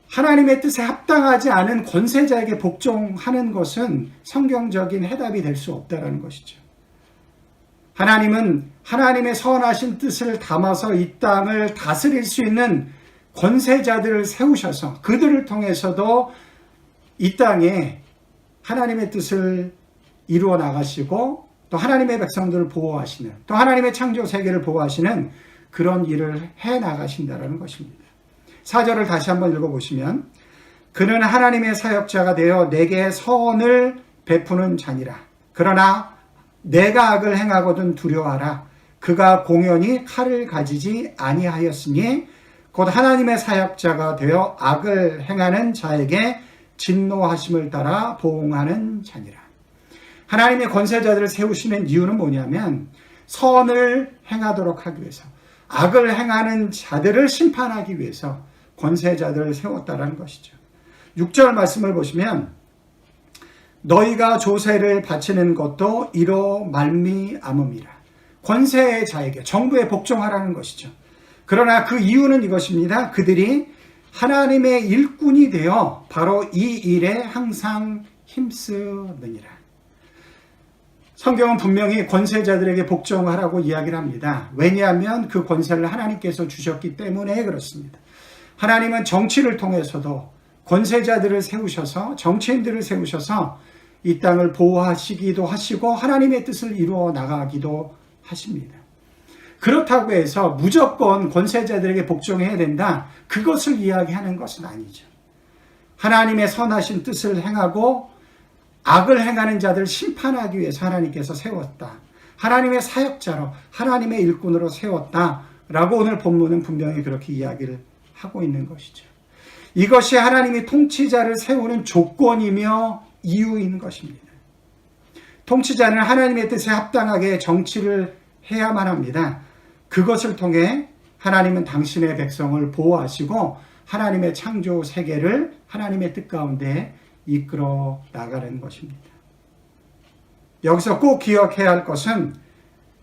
하나님의 뜻에 합당하지 않은 권세자에게 복종하는 것은 성경적인 해답이 될 수 없다는 것이죠. 하나님은 하나님의 선하신 뜻을 담아서 이 땅을 다스릴 수 있는 권세자들을 세우셔서 그들을 통해서도 이 땅에 하나님의 뜻을 이루어 나가시고 또 하나님의 백성들을 보호하시는, 또 하나님의 창조 세계를 보호하시는 그런 일을 해 나가신다는 것입니다. 4절을 다시 한번 읽어보시면 그는 하나님의 사역자가 되어 내게 선을 베푸는 자니라. 그러나 내가 악을 행하거든 두려워하라. 그가 공연히 칼을 가지지 아니하였으니 곧 하나님의 사역자가 되어 악을 행하는 자에게 진노하심을 따라 보응하는 자니라. 하나님의 권세자들을 세우시는 이유는 뭐냐면 선을 행하도록 하기 위해서, 악을 행하는 자들을 심판하기 위해서 권세자들을 세웠다라는 것이죠. 6절 말씀을 보시면 너희가 조세를 바치는 것도 이로 말미암음이라. 권세의 자에게, 정부에 복종하라는 것이죠. 그러나 그 이유는 이것입니다. 그들이 하나님의 일꾼이 되어 바로 이 일에 항상 힘쓰느니라. 성경은 분명히 권세자들에게 복종하라고 이야기를 합니다. 왜냐하면 그 권세를 하나님께서 주셨기 때문에 그렇습니다. 하나님은 정치를 통해서도 권세자들을 세우셔서, 정치인들을 세우셔서 이 땅을 보호하시기도 하시고 하나님의 뜻을 이루어 나가기도 하십니다. 그렇다고 해서 무조건 권세자들에게 복종해야 된다, 그것을 이야기하는 것은 아니죠. 하나님의 선하신 뜻을 행하고 악을 행하는 자들을 심판하기 위해서 하나님께서 세웠다. 하나님의 사역자로, 하나님의 일꾼으로 세웠다라고 오늘 본문은 분명히 그렇게 이야기를 하고 있는 것이죠. 이것이 하나님이 통치자를 세우는 조건이며 이유인 것입니다. 통치자는 하나님의 뜻에 합당하게 정치를 해야만 합니다. 그것을 통해 하나님은 당신의 백성을 보호하시고 하나님의 창조 세계를 하나님의 뜻 가운데 이끌어 나가는 것입니다. 여기서 꼭 기억해야 할 것은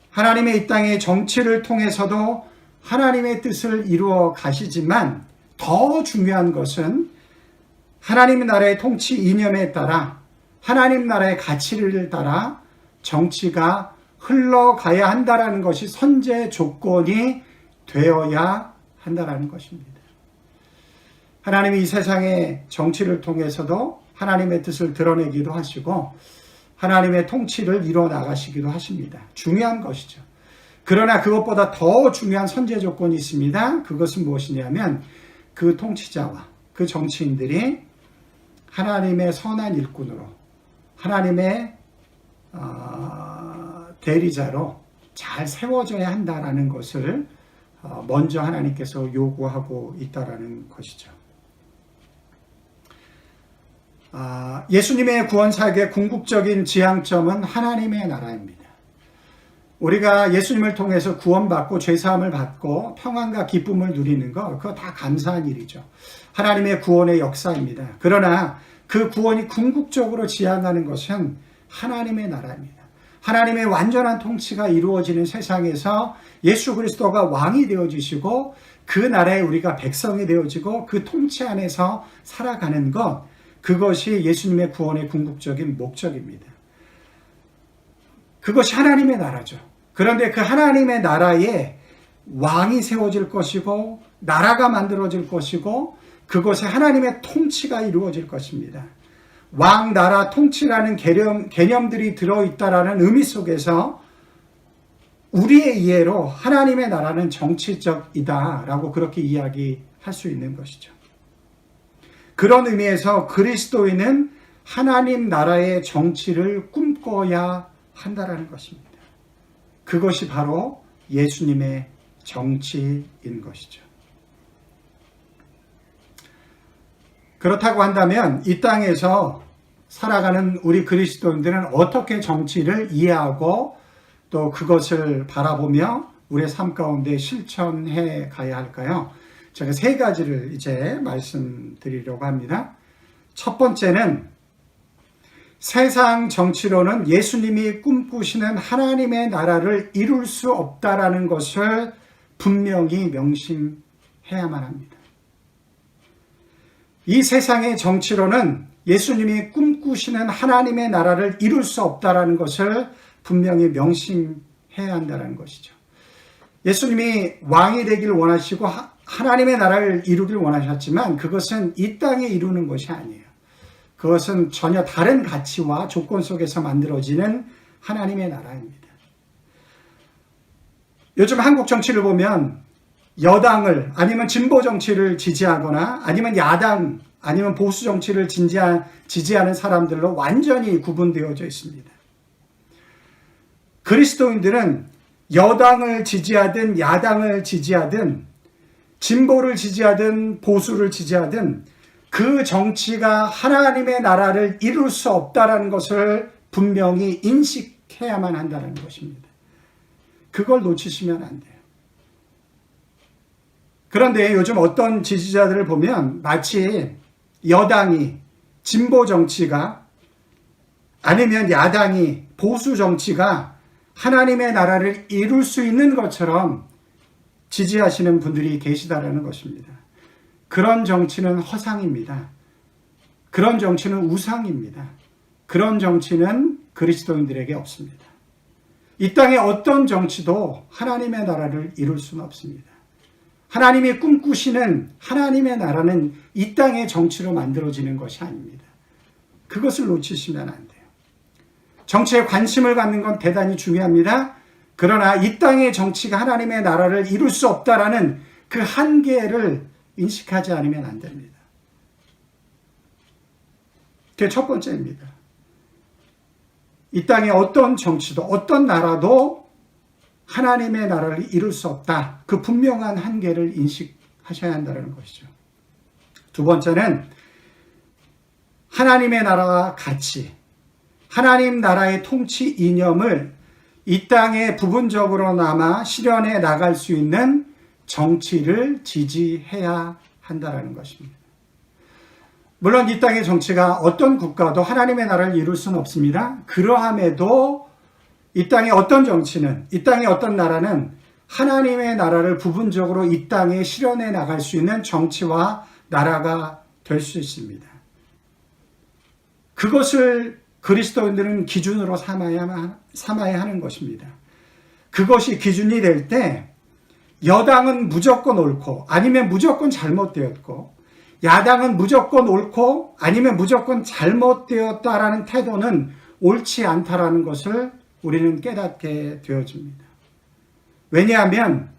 하나님의 이 땅의 정치를 통해서도 하나님의 뜻을 이루어 가시지만 더 중요한 것은 하나님의 나라의 통치 이념에 따라, 하나님 나라의 가치를 따라 정치가 흘러가야 한다라는 것이 선제 조건이 되어야 한다라는 것입니다. 하나님이 이 세상의 정치를 통해서도 하나님의 뜻을 드러내기도 하시고 하나님의 통치를 이루어 나가시기도 하십니다. 중요한 것이죠. 그러나 그것보다 더 중요한 선제 조건이 있습니다. 그것은 무엇이냐면 그 통치자와 그 정치인들이 하나님의 선한 일꾼으로, 하나님의 대리자로 잘 세워져야 한다라는 것을 먼저 하나님께서 요구하고 있다라는 것이죠. 예수님의 구원 사역의 궁극적인 지향점은 하나님의 나라입니다. 우리가 예수님을 통해서 구원받고 죄사함을 받고 평안과 기쁨을 누리는 것, 그거 다 감사한 일이죠. 하나님의 구원의 역사입니다. 그러나 그 구원이 궁극적으로 지향하는 것은 하나님의 나라입니다. 하나님의 완전한 통치가 이루어지는 세상에서 예수 그리스도가 왕이 되어지시고 그 나라에 우리가 백성이 되어지고 그 통치 안에서 살아가는 것, 그것이 예수님의 구원의 궁극적인 목적입니다. 그것이 하나님의 나라죠. 그런데 그 하나님의 나라에 왕이 세워질 것이고 나라가 만들어질 것이고 그곳에 하나님의 통치가 이루어질 것입니다. 왕, 나라, 통치라는 개념들이 들어있다라는 의미 속에서 우리의 이해로 하나님의 나라는 정치적이다라고 그렇게 이야기할 수 있는 것이죠. 그런 의미에서 그리스도인은 하나님 나라의 정치를 꿈꿔야 한다라는 것입니다. 그것이 바로 예수님의 정치인 것이죠. 그렇다고 한다면 이 땅에서 살아가는 우리 그리스도인들은 어떻게 정치를 이해하고 또 그것을 바라보며 우리의 삶 가운데 실천해 가야 할까요? 제가 세 가지를 이제 말씀드리려고 합니다. 첫 번째는 세상 정치로는 예수님이 꿈꾸시는 하나님의 나라를 이룰 수 없다라는 것을 분명히 명심해야만 합니다. 이 세상의 정치로는 예수님이 꿈꾸시는 하나님의 나라를 이룰 수 없다라는 것을 분명히 명심해야 한다는 것이죠. 예수님이 왕이 되길 원하시고 하나님의 나라를 이루길 원하셨지만 그것은 이 땅에 이루는 것이 아니에요. 그것은 전혀 다른 가치와 조건 속에서 만들어지는 하나님의 나라입니다. 요즘 한국 정치를 보면 여당을 아니면 진보 정치를 지지하거나 아니면 야당 아니면 보수 정치를 지지하는 사람들로 완전히 구분되어져 있습니다. 그리스도인들은 여당을 지지하든 야당을 지지하든 진보를 지지하든 보수를 지지하든 그 정치가 하나님의 나라를 이룰 수 없다라는 것을 분명히 인식해야만 한다는 것입니다. 그걸 놓치시면 안 돼요. 그런데 요즘 어떤 지지자들을 보면 마치 여당이 진보 정치가 아니면 야당이 보수 정치가 하나님의 나라를 이룰 수 있는 것처럼 지지하시는 분들이 계시다라는 것입니다. 그런 정치는 허상입니다. 그런 정치는 우상입니다. 그런 정치는 그리스도인들에게 없습니다. 이 땅의 어떤 정치도 하나님의 나라를 이룰 수는 없습니다. 하나님이 꿈꾸시는 하나님의 나라는 이 땅의 정치로 만들어지는 것이 아닙니다. 그것을 놓치시면 안 돼요. 정치에 관심을 갖는 건 대단히 중요합니다. 그러나 이 땅의 정치가 하나님의 나라를 이룰 수 없다라는 그 한계를 인식하지 않으면 안 됩니다. 그게 첫 번째입니다. 이 땅의 어떤 정치도 어떤 나라도 하나님의 나라를 이룰 수 없다. 그 분명한 한계를 인식하셔야 한다는 것이죠. 두 번째는 하나님의 나라와 가치, 하나님 나라의 통치 이념을 이 땅에 부분적으로나마 실현해 나갈 수 있는 정치를 지지해야 한다는 것입니다. 물론 이 땅의 정치가 어떤 국가도 하나님의 나라를 이룰 수는 없습니다. 그러함에도 이 땅의 어떤 정치는, 이 땅의 어떤 나라는 하나님의 나라를 부분적으로 이 땅에 실현해 나갈 수 있는 정치와 나라가 될 수 있습니다. 그것을 그리스도인들은 기준으로 삼아야 하는 것입니다. 그것이 기준이 될 때 여당은 무조건 옳고 아니면 무조건 잘못되었고 야당은 무조건 옳고 아니면 무조건 잘못되었다라는 태도는 옳지 않다라는 것을 우리는 깨닫게 되어집니다. 왜냐하면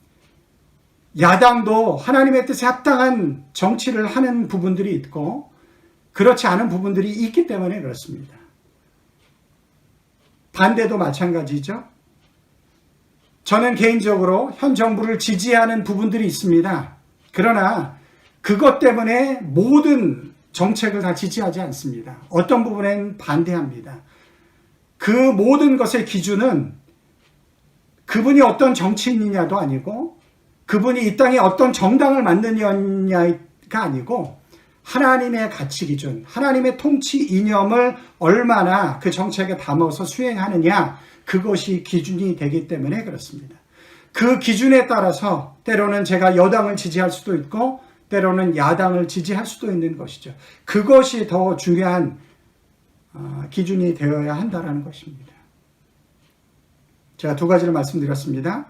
야당도 하나님의 뜻에 합당한 정치를 하는 부분들이 있고 그렇지 않은 부분들이 있기 때문에 그렇습니다. 반대도 마찬가지죠. 저는 개인적으로 현 정부를 지지하는 부분들이 있습니다. 그러나 그것 때문에 모든 정책을 다 지지하지 않습니다. 어떤 부분엔 반대합니다. 그 모든 것의 기준은 그분이 어떤 정치인이냐도 아니고 그분이 이 땅에 어떤 정당을 만드느냐가 아니고 하나님의 가치 기준, 하나님의 통치 이념을 얼마나 그 정책에 담아서 수행하느냐 그것이 기준이 되기 때문에 그렇습니다. 그 기준에 따라서 때로는 제가 여당을 지지할 수도 있고 때로는 야당을 지지할 수도 있는 것이죠. 그것이 더 중요한 기준이 되어야 한다는 것입니다. 제가 두 가지를 말씀드렸습니다.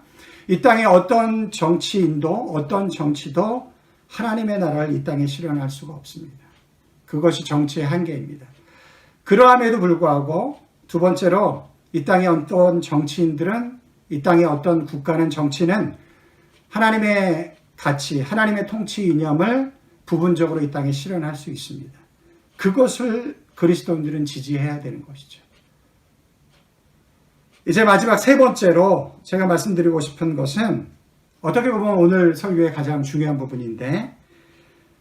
이 땅의 어떤 정치인도 어떤 정치도 하나님의 나라를 이 땅에 실현할 수가 없습니다. 그것이 정치의 한계입니다. 그러함에도 불구하고 두 번째로 이 땅의 어떤 정치인들은 이 땅의 어떤 국가는 정치는 하나님의 가치, 하나님의 통치 이념을 부분적으로 이 땅에 실현할 수 있습니다. 그것을 그리스도인들은 지지해야 되는 것이죠. 이제 마지막 세 번째로 제가 말씀드리고 싶은 것은 어떻게 보면 오늘 설교의 가장 중요한 부분인데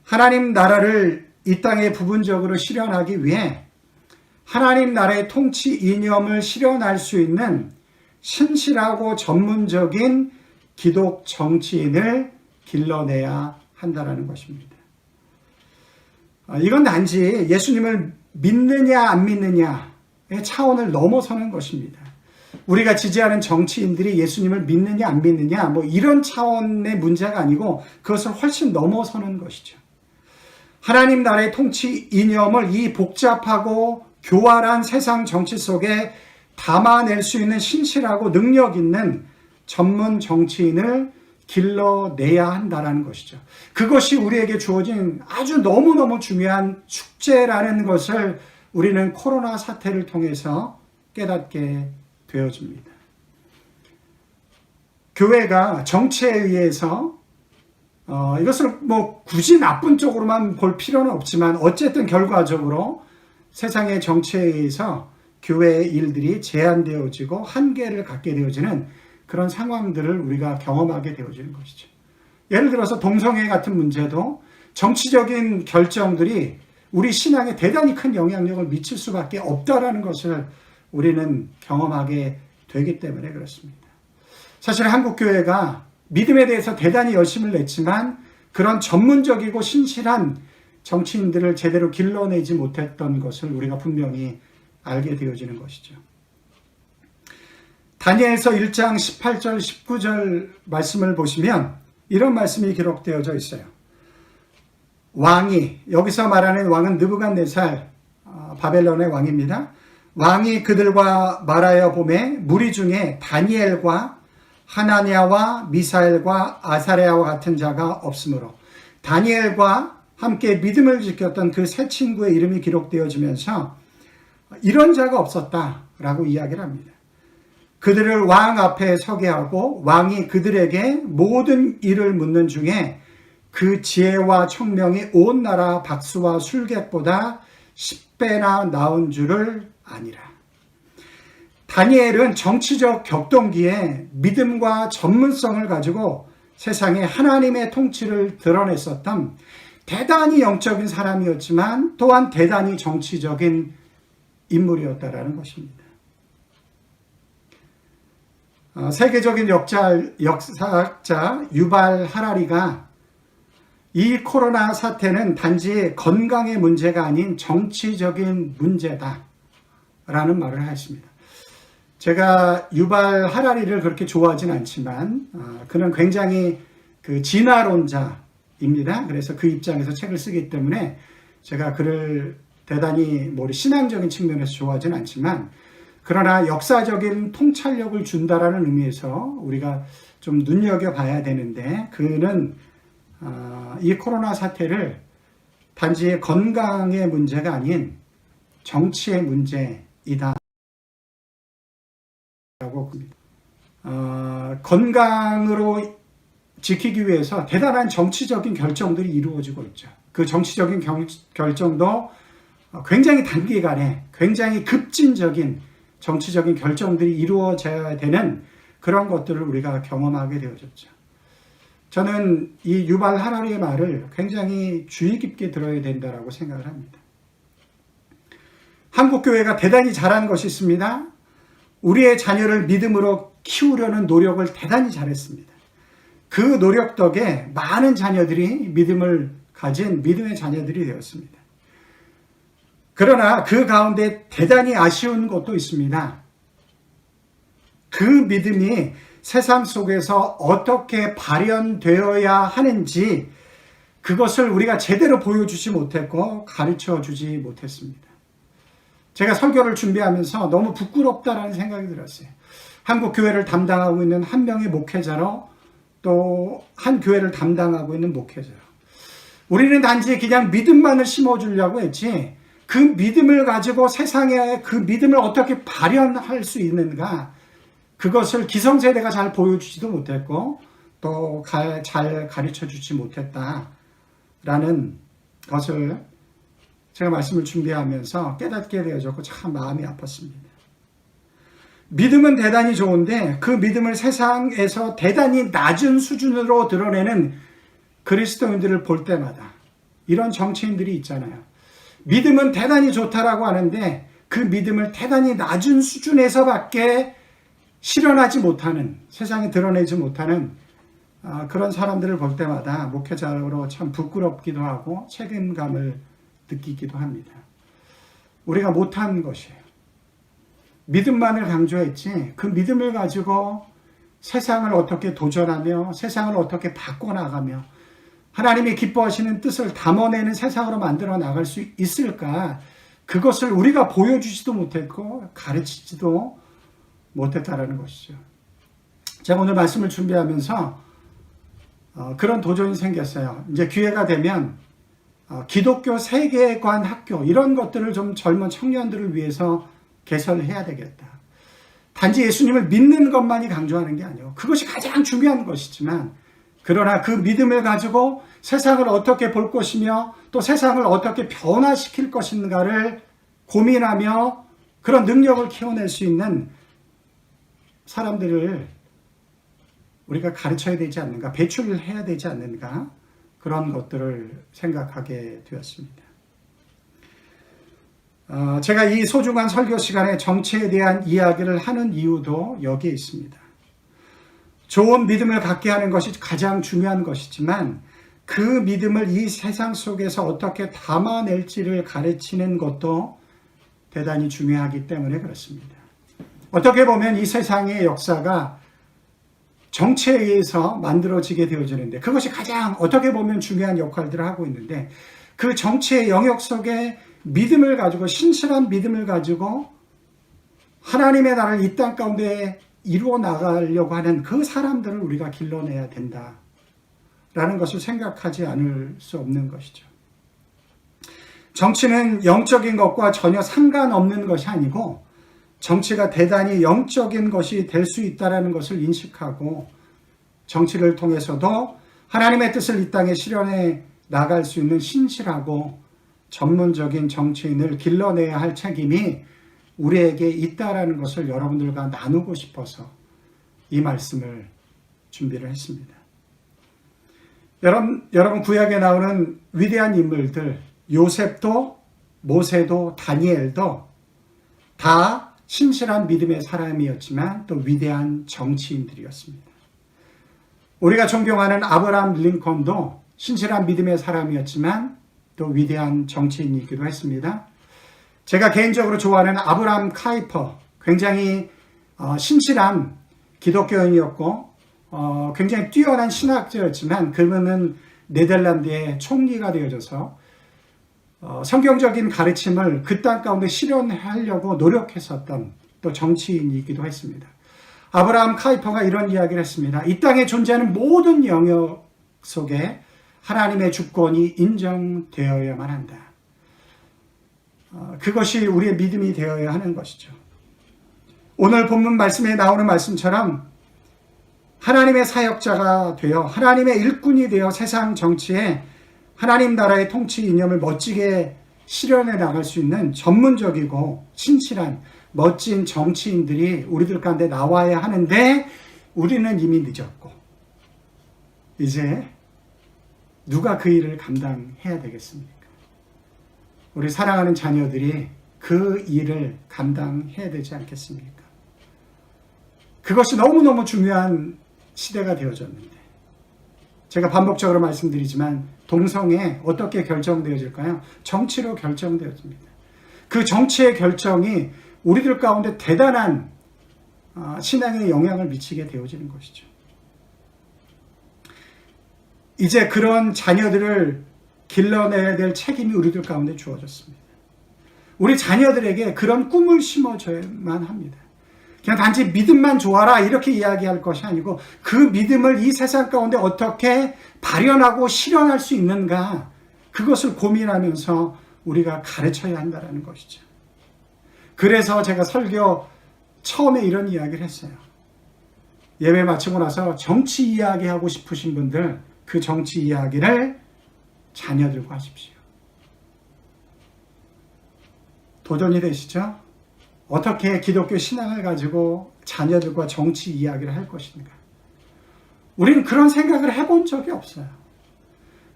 하나님 나라를 이 땅에 부분적으로 실현하기 위해 하나님 나라의 통치 이념을 실현할 수 있는 신실하고 전문적인 기독 정치인을 길러내야 한다는 것입니다. 이건 단지 예수님을 믿느냐 안 믿느냐의 차원을 넘어서는 것입니다. 우리가 지지하는 정치인들이 예수님을 믿느냐 안 믿느냐 뭐 이런 차원의 문제가 아니고 그것을 훨씬 넘어서는 것이죠. 하나님 나라의 통치 이념을 이 복잡하고 교활한 세상 정치 속에 담아낼 수 있는 신실하고 능력 있는 전문 정치인을 길러내야 한다는 것이죠. 그것이 우리에게 주어진 아주 너무너무 중요한 숙제라는 것을 우리는 코로나 사태를 통해서 깨닫게 되어집니다. 교회가 정치에 의해서 이것을 뭐 굳이 나쁜 쪽으로만 볼 필요는 없지만 어쨌든 결과적으로 세상의 정치에 의해서 교회의 일들이 제한되어지고 한계를 갖게 되어지는 그런 상황들을 우리가 경험하게 되어지는 것이죠. 예를 들어서 동성애 같은 문제도 정치적인 결정들이 우리 신앙에 대단히 큰 영향력을 미칠 수밖에 없다라는 것을 우리는 경험하게 되기 때문에 그렇습니다. 사실 한국교회가 믿음에 대해서 대단히 열심을 냈지만 그런 전문적이고 신실한 정치인들을 제대로 길러내지 못했던 것을 우리가 분명히 알게 되어지는 것이죠. 다니엘서 1장 18절 19절 말씀을 보시면 이런 말씀이 기록되어져 있어요. 왕이, 여기서 말하는 왕은 느부갓네살, 바벨론의 왕입니다. 왕이 그들과 말하여 보매 무리 중에 다니엘과 하나냐와 미사엘과 아사랴와 같은 자가 없으므로 다니엘과 함께 믿음을 지켰던 그 세 친구의 이름이 기록되어지면서 이런 자가 없었다라고 이야기를 합니다. 그들을 왕 앞에 서게 하고 왕이 그들에게 모든 일을 묻는 중에 그 지혜와 총명이 온 나라 박수와 술객보다 10배나 나은 줄을 아니라. 다니엘은 정치적 격동기에 믿음과 전문성을 가지고 세상에 하나님의 통치를 드러냈었던 대단히 영적인 사람이었지만 또한 대단히 정치적인 인물이었다라는 것입니다. 세계적인 역사학자 유발 하라리가 이 코로나 사태는 단지 건강의 문제가 아닌 정치적인 문제다라는 말을 했습니다. 제가 유발 하라리를 그렇게 좋아하진 않지만 그는 굉장히 그 진화론자입니다. 그래서 그 입장에서 책을 쓰기 때문에 제가 그를 대단히 신앙적인 측면에서 좋아하진 않지만 그러나 역사적인 통찰력을 준다라는 의미에서 우리가 좀 눈여겨봐야 되는데 그는 이 코로나 사태를 단지 건강의 문제가 아닌 정치의 문제이다 라고 봅니다. 건강으로 지키기 위해서 대단한 정치적인 결정들이 이루어지고 있죠. 그 정치적인 결정도 굉장히 단기간에 굉장히 급진적인 정치적인 결정들이 이루어져야 되는 그런 것들을 우리가 경험하게 되어졌죠. 저는 이 유발 하라리의 말을 굉장히 주의 깊게 들어야 된다고 생각을 합니다. 한국교회가 대단히 잘한 것이 있습니다. 우리의 자녀를 믿음으로 키우려는 노력을 대단히 잘했습니다. 그 노력 덕에 많은 자녀들이 믿음을 가진 믿음의 자녀들이 되었습니다. 그러나 그 가운데 대단히 아쉬운 것도 있습니다. 그 믿음이 세상 속에서 어떻게 발현되어야 하는지 그것을 우리가 제대로 보여주지 못했고 가르쳐 주지 못했습니다. 제가 설교를 준비하면서 너무 부끄럽다라는 생각이 들었어요. 한국 교회를 담당하고 있는 한 명의 목회자로 또 한 교회를 담당하고 있는 목회자로 우리는 단지 그냥 믿음만을 심어주려고 했지 그 믿음을 가지고 세상에 그 믿음을 어떻게 발현할 수 있는가 그것을 기성세대가 잘 보여주지도 못했고 또 잘 가르쳐주지 못했다라는 것을 제가 말씀을 준비하면서 깨닫게 되어졌고 참 마음이 아팠습니다. 믿음은 대단히 좋은데 그 믿음을 세상에서 대단히 낮은 수준으로 드러내는 그리스도인들을 볼 때마다 이런 정치인들이 있잖아요. 믿음은 대단히 좋다라고 하는데 그 믿음을 대단히 낮은 수준에서밖에 실현하지 못하는 세상에 드러내지 못하는 그런 사람들을 볼 때마다 목회자로 참 부끄럽기도 하고 책임감을 느끼기도 합니다. 우리가 못한 것이에요. 믿음만을 강조했지 그 믿음을 가지고 세상을 어떻게 도전하며 세상을 어떻게 바꿔나가며 하나님이 기뻐하시는 뜻을 담아내는 세상으로 만들어 나갈 수 있을까 그것을 우리가 보여주지도 못했고 가르치지도 못했다라는 것이죠. 제가 오늘 말씀을 준비하면서 그런 도전이 생겼어요. 이제 기회가 되면 기독교 세계관 학교 이런 것들을 좀 젊은 청년들을 위해서 개설을 해야 되겠다. 단지 예수님을 믿는 것만이 강조하는 게 아니에요. 그것이 가장 중요한 것이지만 그러나 그 믿음을 가지고 세상을 어떻게 볼 것이며 또 세상을 어떻게 변화시킬 것인가를 고민하며 그런 능력을 키워낼 수 있는 사람들을 우리가 가르쳐야 되지 않는가, 배출을 해야 되지 않는가, 그런 것들을 생각하게 되었습니다. 제가 이 소중한 설교 시간에 정치에 대한 이야기를 하는 이유도 여기에 있습니다. 좋은 믿음을 갖게 하는 것이 가장 중요한 것이지만 그 믿음을 이 세상 속에서 어떻게 담아낼지를 가르치는 것도 대단히 중요하기 때문에 그렇습니다. 어떻게 보면 이 세상의 역사가 정치에 의해서 만들어지게 되어지는데 그것이 가장 어떻게 보면 중요한 역할들을 하고 있는데 그 정치의 영역 속에 믿음을 가지고 신실한 믿음을 가지고 하나님의 나라를 이 땅 가운데 이루어 나가려고 하는 그 사람들을 우리가 길러내야 된다라는 것을 생각하지 않을 수 없는 것이죠. 정치는 영적인 것과 전혀 상관없는 것이 아니고 정치가 대단히 영적인 것이 될 수 있다는 것을 인식하고 정치를 통해서도 하나님의 뜻을 이 땅에 실현해 나갈 수 있는 신실하고 전문적인 정치인을 길러내야 할 책임이 우리에게 있다라는 것을 여러분들과 나누고 싶어서 이 말씀을 준비를 했습니다. 여러분 구약에 나오는 위대한 인물들 요셉도 모세도 다니엘도 다 신실한 믿음의 사람이었지만 또 위대한 정치인들이었습니다. 우리가 존경하는 아브라함 링컨도 신실한 믿음의 사람이었지만 또 위대한 정치인이기도 했습니다. 제가 개인적으로 좋아하는 아브라함 카이퍼, 굉장히 신실한 기독교인이었고 굉장히 뛰어난 신학자였지만 그분은 네덜란드의 총리가 되어져서 성경적인 가르침을 그 땅 가운데 실현하려고 노력했었던 또 정치인이기도 했습니다. 아브라함 카이퍼가 이런 이야기를 했습니다. 이 땅에 존재하는 모든 영역 속에 하나님의 주권이 인정되어야만 한다. 그것이 우리의 믿음이 되어야 하는 것이죠. 오늘 본문 말씀에 나오는 말씀처럼 하나님의 사역자가 되어 하나님의 일꾼이 되어 세상 정치에 하나님 나라의 통치 이념을 멋지게 실현해 나갈 수 있는 전문적이고 신실한 멋진 정치인들이 우리들 가운데 나와야 하는데 우리는 이미 늦었고 이제 누가 그 일을 감당해야 되겠습니까? 우리 사랑하는 자녀들이 그 일을 감당해야 되지 않겠습니까? 그것이 너무너무 중요한 시대가 되어졌는데 제가 반복적으로 말씀드리지만 동성애 어떻게 결정되어질까요? 정치로 결정되어집니다. 그 정치의 결정이 우리들 가운데 대단한 신앙에 영향을 미치게 되어지는 것이죠. 이제 그런 자녀들을 길러내야 될 책임이 우리들 가운데 주어졌습니다. 우리 자녀들에게 그런 꿈을 심어줘야만 합니다. 그냥 단지 믿음만 좋아라 이렇게 이야기할 것이 아니고 그 믿음을 이 세상 가운데 어떻게 발현하고 실현할 수 있는가 그것을 고민하면서 우리가 가르쳐야 한다는 것이죠. 그래서 제가 설교 처음에 이런 이야기를 했어요. 예배 마치고 나서 정치 이야기하고 싶으신 분들 그 정치 이야기를 자녀들과 하십시오. 도전이 되시죠? 어떻게 기독교 신앙을 가지고 자녀들과 정치 이야기를 할 것인가? 우리는 그런 생각을 해본 적이 없어요.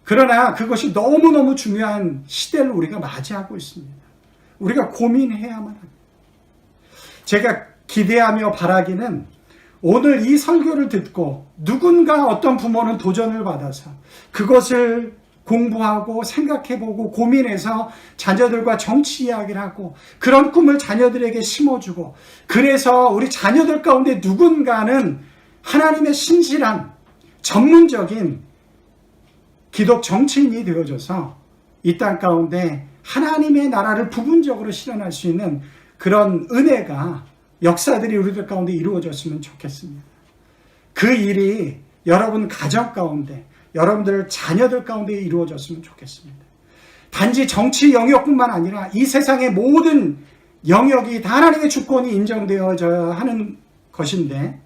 그러나 그것이 너무너무 중요한 시대를 우리가 맞이하고 있습니다. 우리가 고민해야만 합니다. 제가 기대하며 바라기는 오늘 이 설교를 듣고 누군가 어떤 부모는 도전을 받아서 그것을 공부하고 생각해보고 고민해서 자녀들과 정치 이야기를 하고 그런 꿈을 자녀들에게 심어주고 그래서 우리 자녀들 가운데 누군가는 하나님의 신실한 전문적인 기독 정치인이 되어져서 이 땅 가운데 하나님의 나라를 부분적으로 실현할 수 있는 그런 은혜가 역사들이 우리들 가운데 이루어졌으면 좋겠습니다. 그 일이 여러분 가정 가운데 여러분들 자녀들 가운데 이루어졌으면 좋겠습니다. 단지 정치 영역뿐만 아니라 이 세상의 모든 영역이 다 하나님의 주권이 인정되어져야 하는 것인데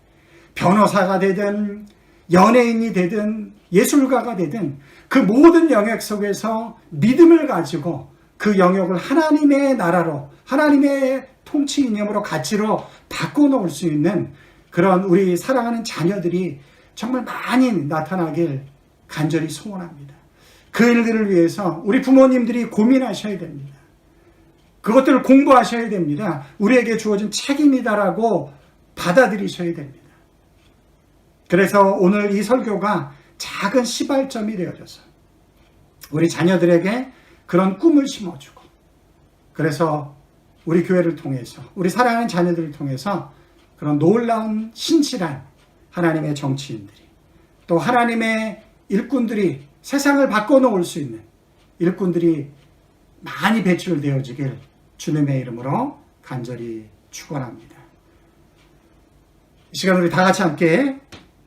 변호사가 되든 연예인이 되든 예술가가 되든 그 모든 영역 속에서 믿음을 가지고 그 영역을 하나님의 나라로 하나님의 통치 이념으로 가치로 바꿔놓을 수 있는 그런 우리 사랑하는 자녀들이 정말 많이 나타나길 간절히 소원합니다. 그 일들을 위해서 우리 부모님들이 고민하셔야 됩니다. 그것들을 공부하셔야 됩니다. 우리에게 주어진 책임이다라고 받아들이셔야 됩니다. 그래서 오늘 이 설교가 작은 시발점이 되어져서 우리 자녀들에게 그런 꿈을 심어주고, 그래서 우리 교회를 통해서, 우리 사랑하는 자녀들을 통해서 그런 놀라운 신실한 하나님의 정치인들이, 또 하나님의 일꾼들이, 세상을 바꿔놓을 수 있는 일꾼들이 많이 배출되어지길 주님의 이름으로 간절히 축원합니다. 이 시간 우리 다 같이 함께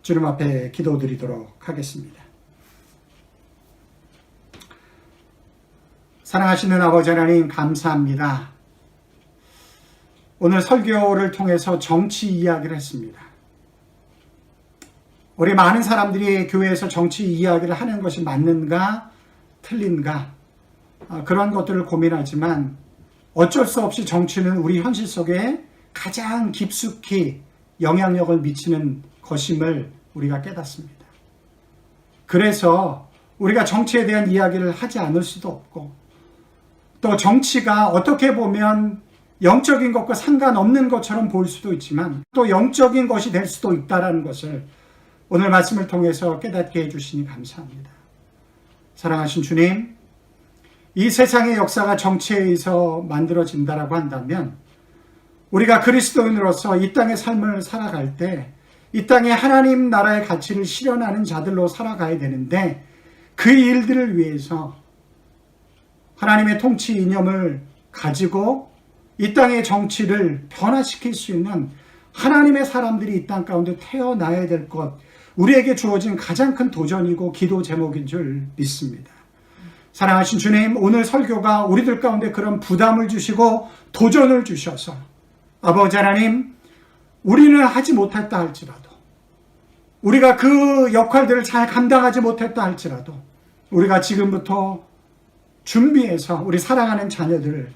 주님 앞에 기도드리도록 하겠습니다. 사랑하시는 아버지 하나님, 감사합니다. 오늘 설교를 통해서 정치 이야기를 했습니다. 우리 많은 사람들이 교회에서 정치 이야기를 하는 것이 맞는가 틀린가 그런 것들을 고민하지만 어쩔 수 없이 정치는 우리 현실 속에 가장 깊숙이 영향력을 미치는 것임을 우리가 깨닫습니다. 그래서 우리가 정치에 대한 이야기를 하지 않을 수도 없고, 또 정치가 어떻게 보면 영적인 것과 상관없는 것처럼 보일 수도 있지만 또 영적인 것이 될 수도 있다는 것을 오늘 말씀을 통해서 깨닫게 해주시니 감사합니다. 사랑하신 주님, 이 세상의 역사가 정치에 의해서 만들어진다라고 한다면 우리가 그리스도인으로서 이 땅의 삶을 살아갈 때 이 땅에 하나님 나라의 가치를 실현하는 자들로 살아가야 되는데, 그 일들을 위해서 하나님의 통치 이념을 가지고 이 땅의 정치를 변화시킬 수 있는 하나님의 사람들이 이 땅 가운데 태어나야 될 것, 우리에게 주어진 가장 큰 도전이고 기도 제목인 줄 믿습니다. 사랑하신 주님, 오늘 설교가 우리들 가운데 그런 부담을 주시고 도전을 주셔서 아버지 하나님, 우리는 하지 못했다 할지라도, 우리가 그 역할들을 잘 감당하지 못했다 할지라도 우리가 지금부터 준비해서 우리 사랑하는 자녀들을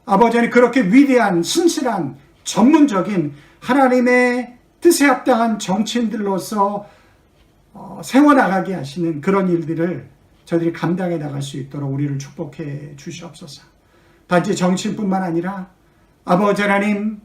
아버지 하나님 그렇게 위대한 신실한 전문적인 하나님의 뜻에 합당한 정치인들로서 세워나가게 하시는 그런 일들을 저희들이 감당해 나갈 수 있도록 우리를 축복해 주시옵소서. 단지 정치인뿐만 아니라 아버지 하나님,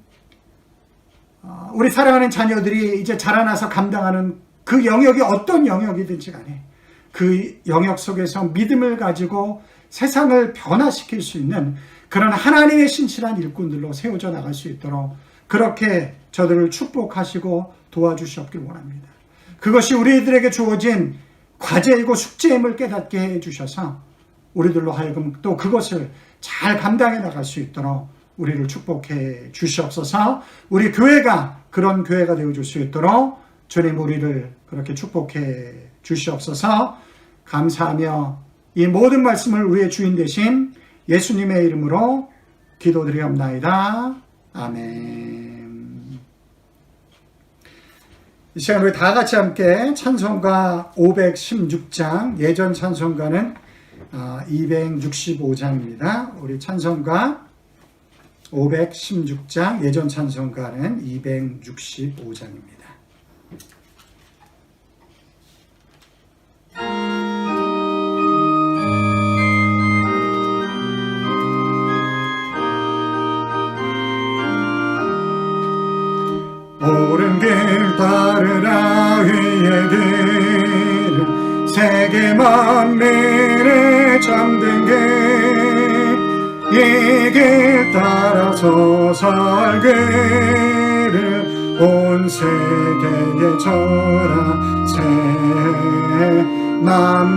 우리 사랑하는 자녀들이 이제 자라나서 감당하는 그 영역이 어떤 영역이든지 간에 그 영역 속에서 믿음을 가지고 세상을 변화시킬 수 있는 그런 하나님의 신실한 일꾼들로 세워져 나갈 수 있도록 그렇게 저들을 축복하시고 도와주시옵길 원합니다. 그것이 우리들에게 주어진 과제이고 숙제임을 깨닫게 해주셔서 우리들로 하여금 또 그것을 잘 감당해 나갈 수 있도록 우리를 축복해 주시옵소서. 우리 교회가 그런 교회가 되어줄 수 있도록 주님 우리를 그렇게 축복해 주시옵소서. 감사하며 이 모든 말씀을 우리의 주인 되신 예수님의 이름으로 기도드리옵나이다. 아멘. 이 시간 우리 다 같이 함께 찬송가 516장, 예전 찬송가는 265장입니다. 우리 찬송가 516장, 예전 찬송가는 265장입니다. 옳은 길 따르라 위의 길, 세계 만민의 참된 길, 이 길 따라서 살기를 온 세계에 전하세.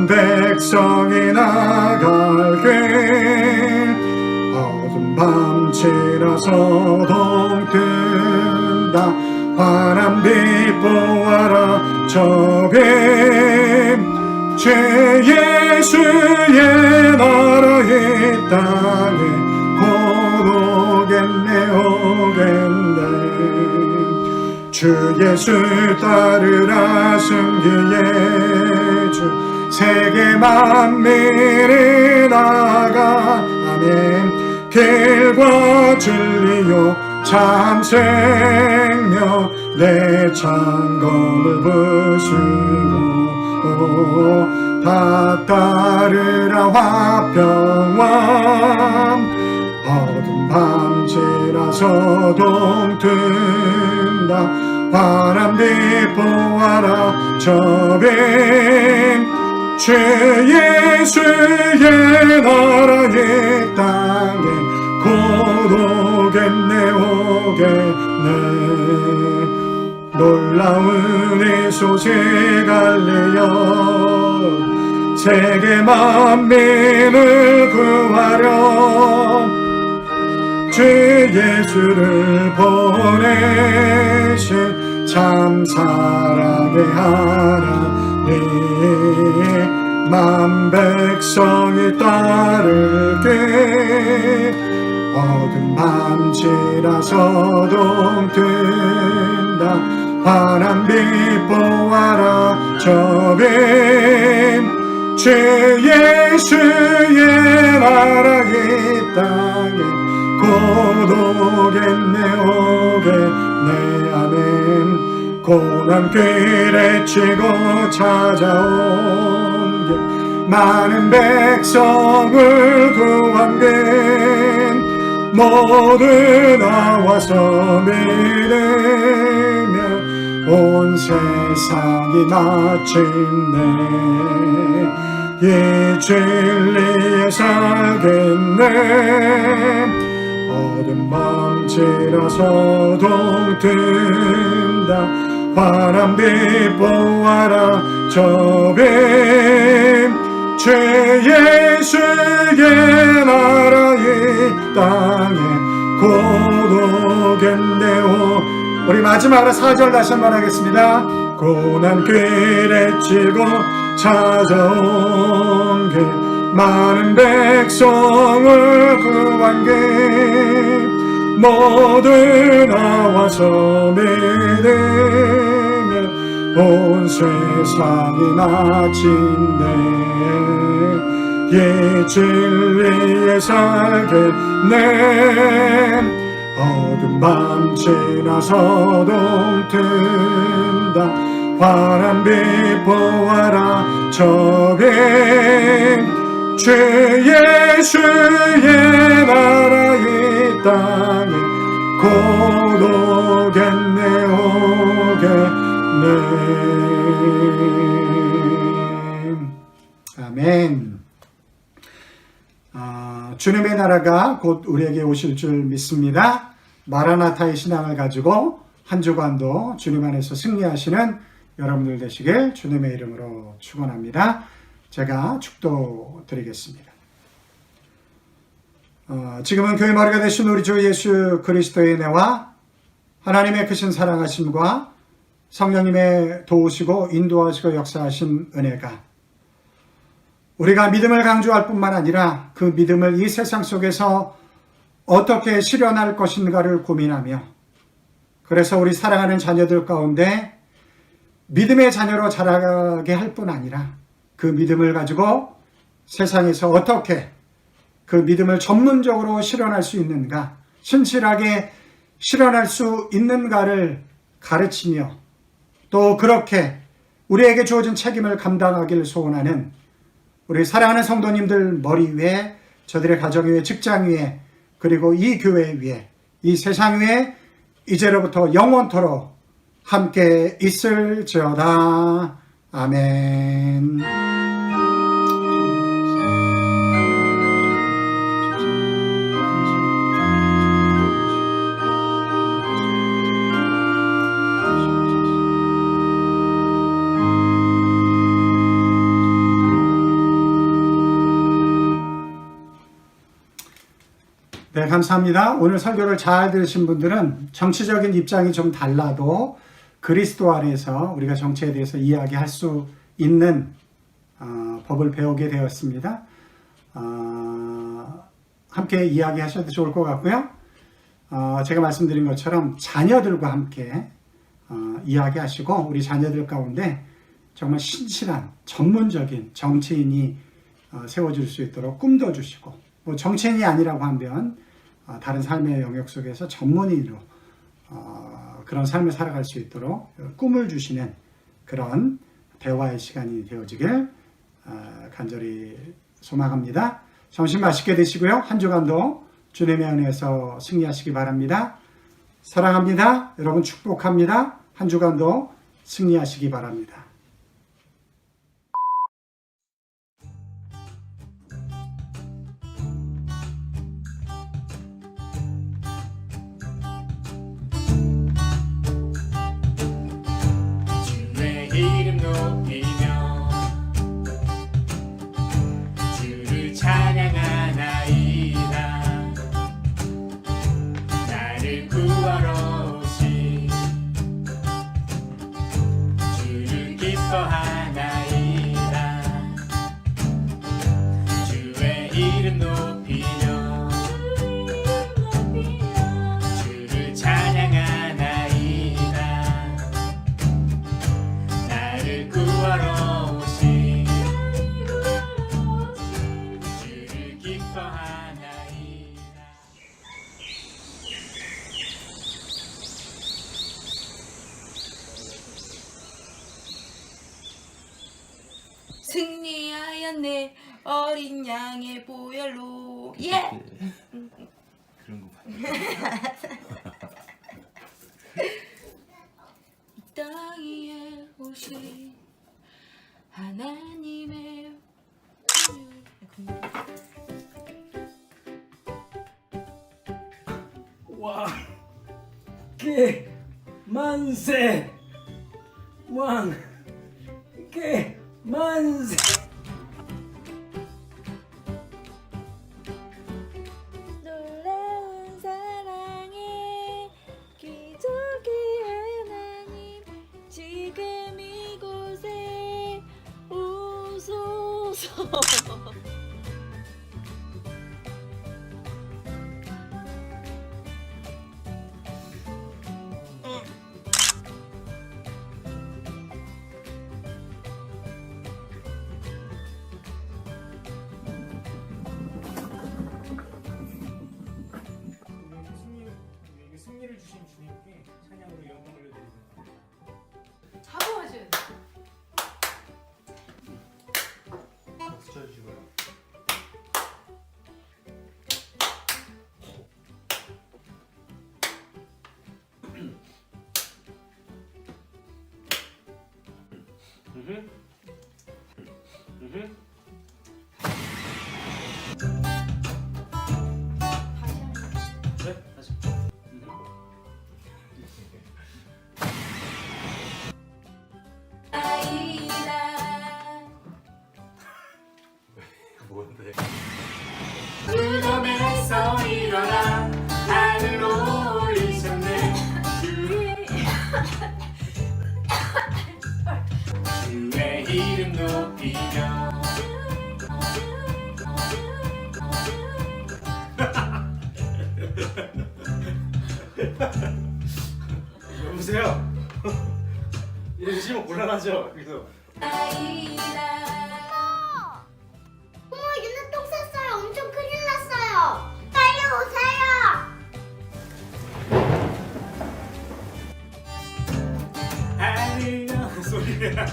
백성이 나갈 길, 어두운 밤치라서 동뜬다. 바람빛 보아라 저기 주 예수의 나라 이 땅에 곧 오겠네 오겠네. 주 예수 따르라 승리의 주, 세계 만민이 나가 아멘. 길과 진리요 참 생명 내 창검을 부수고 다 따르라 화평왕 어두운 밤 지나서도 든다 바람 비보아라 저빈 주 예수의 나라 이 땅에 고독했네 오겠네 놀라운 이 소식 알리여 세계 만민을 구하려 주 예수를 보내신 참 사랑의 하나님 만 백성이 따르게 어두운 밤 지나서도 든다 바람 비보아라 저빈 주 예수의 나라 이 땅에 고독했네 오겠네 아멘 고난 길에 치고 찾아온 게 많은 백성을 구한 게 모두 나와서 믿으며 온 세상이 마침내 이 진리에 살겠네 어두운 밤 지나서도 든다 바람 비보아라 저빈 주 예수의 나라 이 땅에 고독했네 우리 마지막으로 4절 다시 한번 하겠습니다. 고난 길에 치고 찾아온 게 많은 백성을 구한 게 모두 나와서 믿으며 온 세상이 마침내 이 진리에 살겠네 어두운 밤 지나서도 든다 바람 비보아라 저빈 주 예수의 나라 이 땅에 고독했네 오겠네 아멘. 주님의 나라가 곧 우리에게 오실 줄 믿습니다. 마라나타의 신앙을 가지고 한 주간도 주님 안에서 승리하시는 여러분들 되시길 주님의 이름으로 축원합니다. 제가 축도드리겠습니다. 지금은 교회 머리가 되신 우리 주 예수 그리스도의 은혜와 하나님의 크신 사랑하심과 성령님의 도우시고 인도하시고 역사하신 은혜가 우리가 믿음을 강조할 뿐만 아니라 그 믿음을 이 세상 속에서 어떻게 실현할 것인가를 고민하며 그래서 우리 사랑하는 자녀들 가운데 믿음의 자녀로 자라게 할 뿐 아니라 그 믿음을 가지고 세상에서 어떻게 그 믿음을 전문적으로 실현할 수 있는가, 신실하게 실현할 수 있는가를 가르치며 또 그렇게 우리에게 주어진 책임을 감당하기를 소원하는 우리 사랑하는 성도님들 머리 위에, 저들의 가정 위에, 직장 위에, 그리고 이 교회 위에, 이 세상 위에 이제로부터 영원토록 함께 있을지어다. 아멘. 네, 감사합니다. 오늘 설교를 잘 들으신 분들은 정치적인 입장이 좀 달라도 그리스도 안에서 우리가 정치에 대해서 이야기할 수 있는 법을 배우게 되었습니다. 함께 이야기하셔도 좋을 것 같고요. 제가 말씀드린 것처럼 자녀들과 함께 이야기하시고 우리 자녀들 가운데 정말 신실한 전문적인 정치인이 세워질 수 있도록 꿈도 주시고 뭐 정치인이 아니라고 하면 다른 삶의 영역 속에서 전문의로 그런 삶을 살아갈 수 있도록 꿈을 주시는 그런 대화의 시간이 되어지길 간절히 소망합니다. 점심 맛있게 드시고요. 한 주간도 주님의 은혜에서 승리하시기 바랍니다. 사랑합니다. 여러분 축복합니다. 한 주간도 승리하시기 바랍니다. 주의 이름 높이며 주를 찬양하나이다. 나를 구하러 오신 주를 기뻐하나이다. 주의 이름 높이며 주를 찬양하나이다. 나를 구하러 오신 주를 기뻐하나이다. 승리하였네 어린 양의 보혈로 예! 그런 거 봐. 이 땅 위에 오신 하나님의 와, 개 만세, 왕, 개 만세. 놀라운 사랑의 기적의 하나님 지금 이곳에 오소서. 승리를 주신 주님께 찬양으로 영광 올려드립니다. 잡아와줘야 돼. 박수 쳐주시고요. 네, 다시. 아이다 뭔데? 무덤에서 일어나 하늘로 올리셨네. 주의 이름 높이며 여보세요? 이러시면 곤란하죠? 그래서 아이다 어머, 유나 똥 쌌어요. 엄청 큰일 났어요. 빨리 오세요. 하늘여 소리야.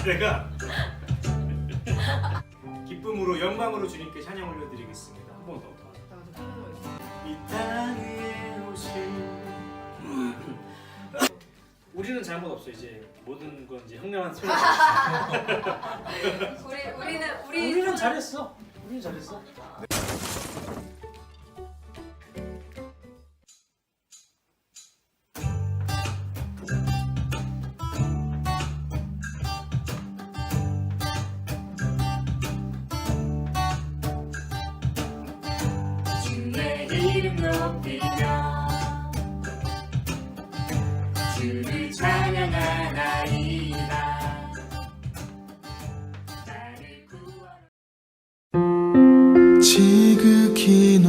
내가 기쁨으로 영광으로 주님께 찬양 올려드리겠습니다. 한 번 더. 이 땅에 오신 우리는 잘못 없어. 이제 모든 건 이제 형님한 소리. 우리는 잘했어. 우리는 잘했어. 주의 이름 높이며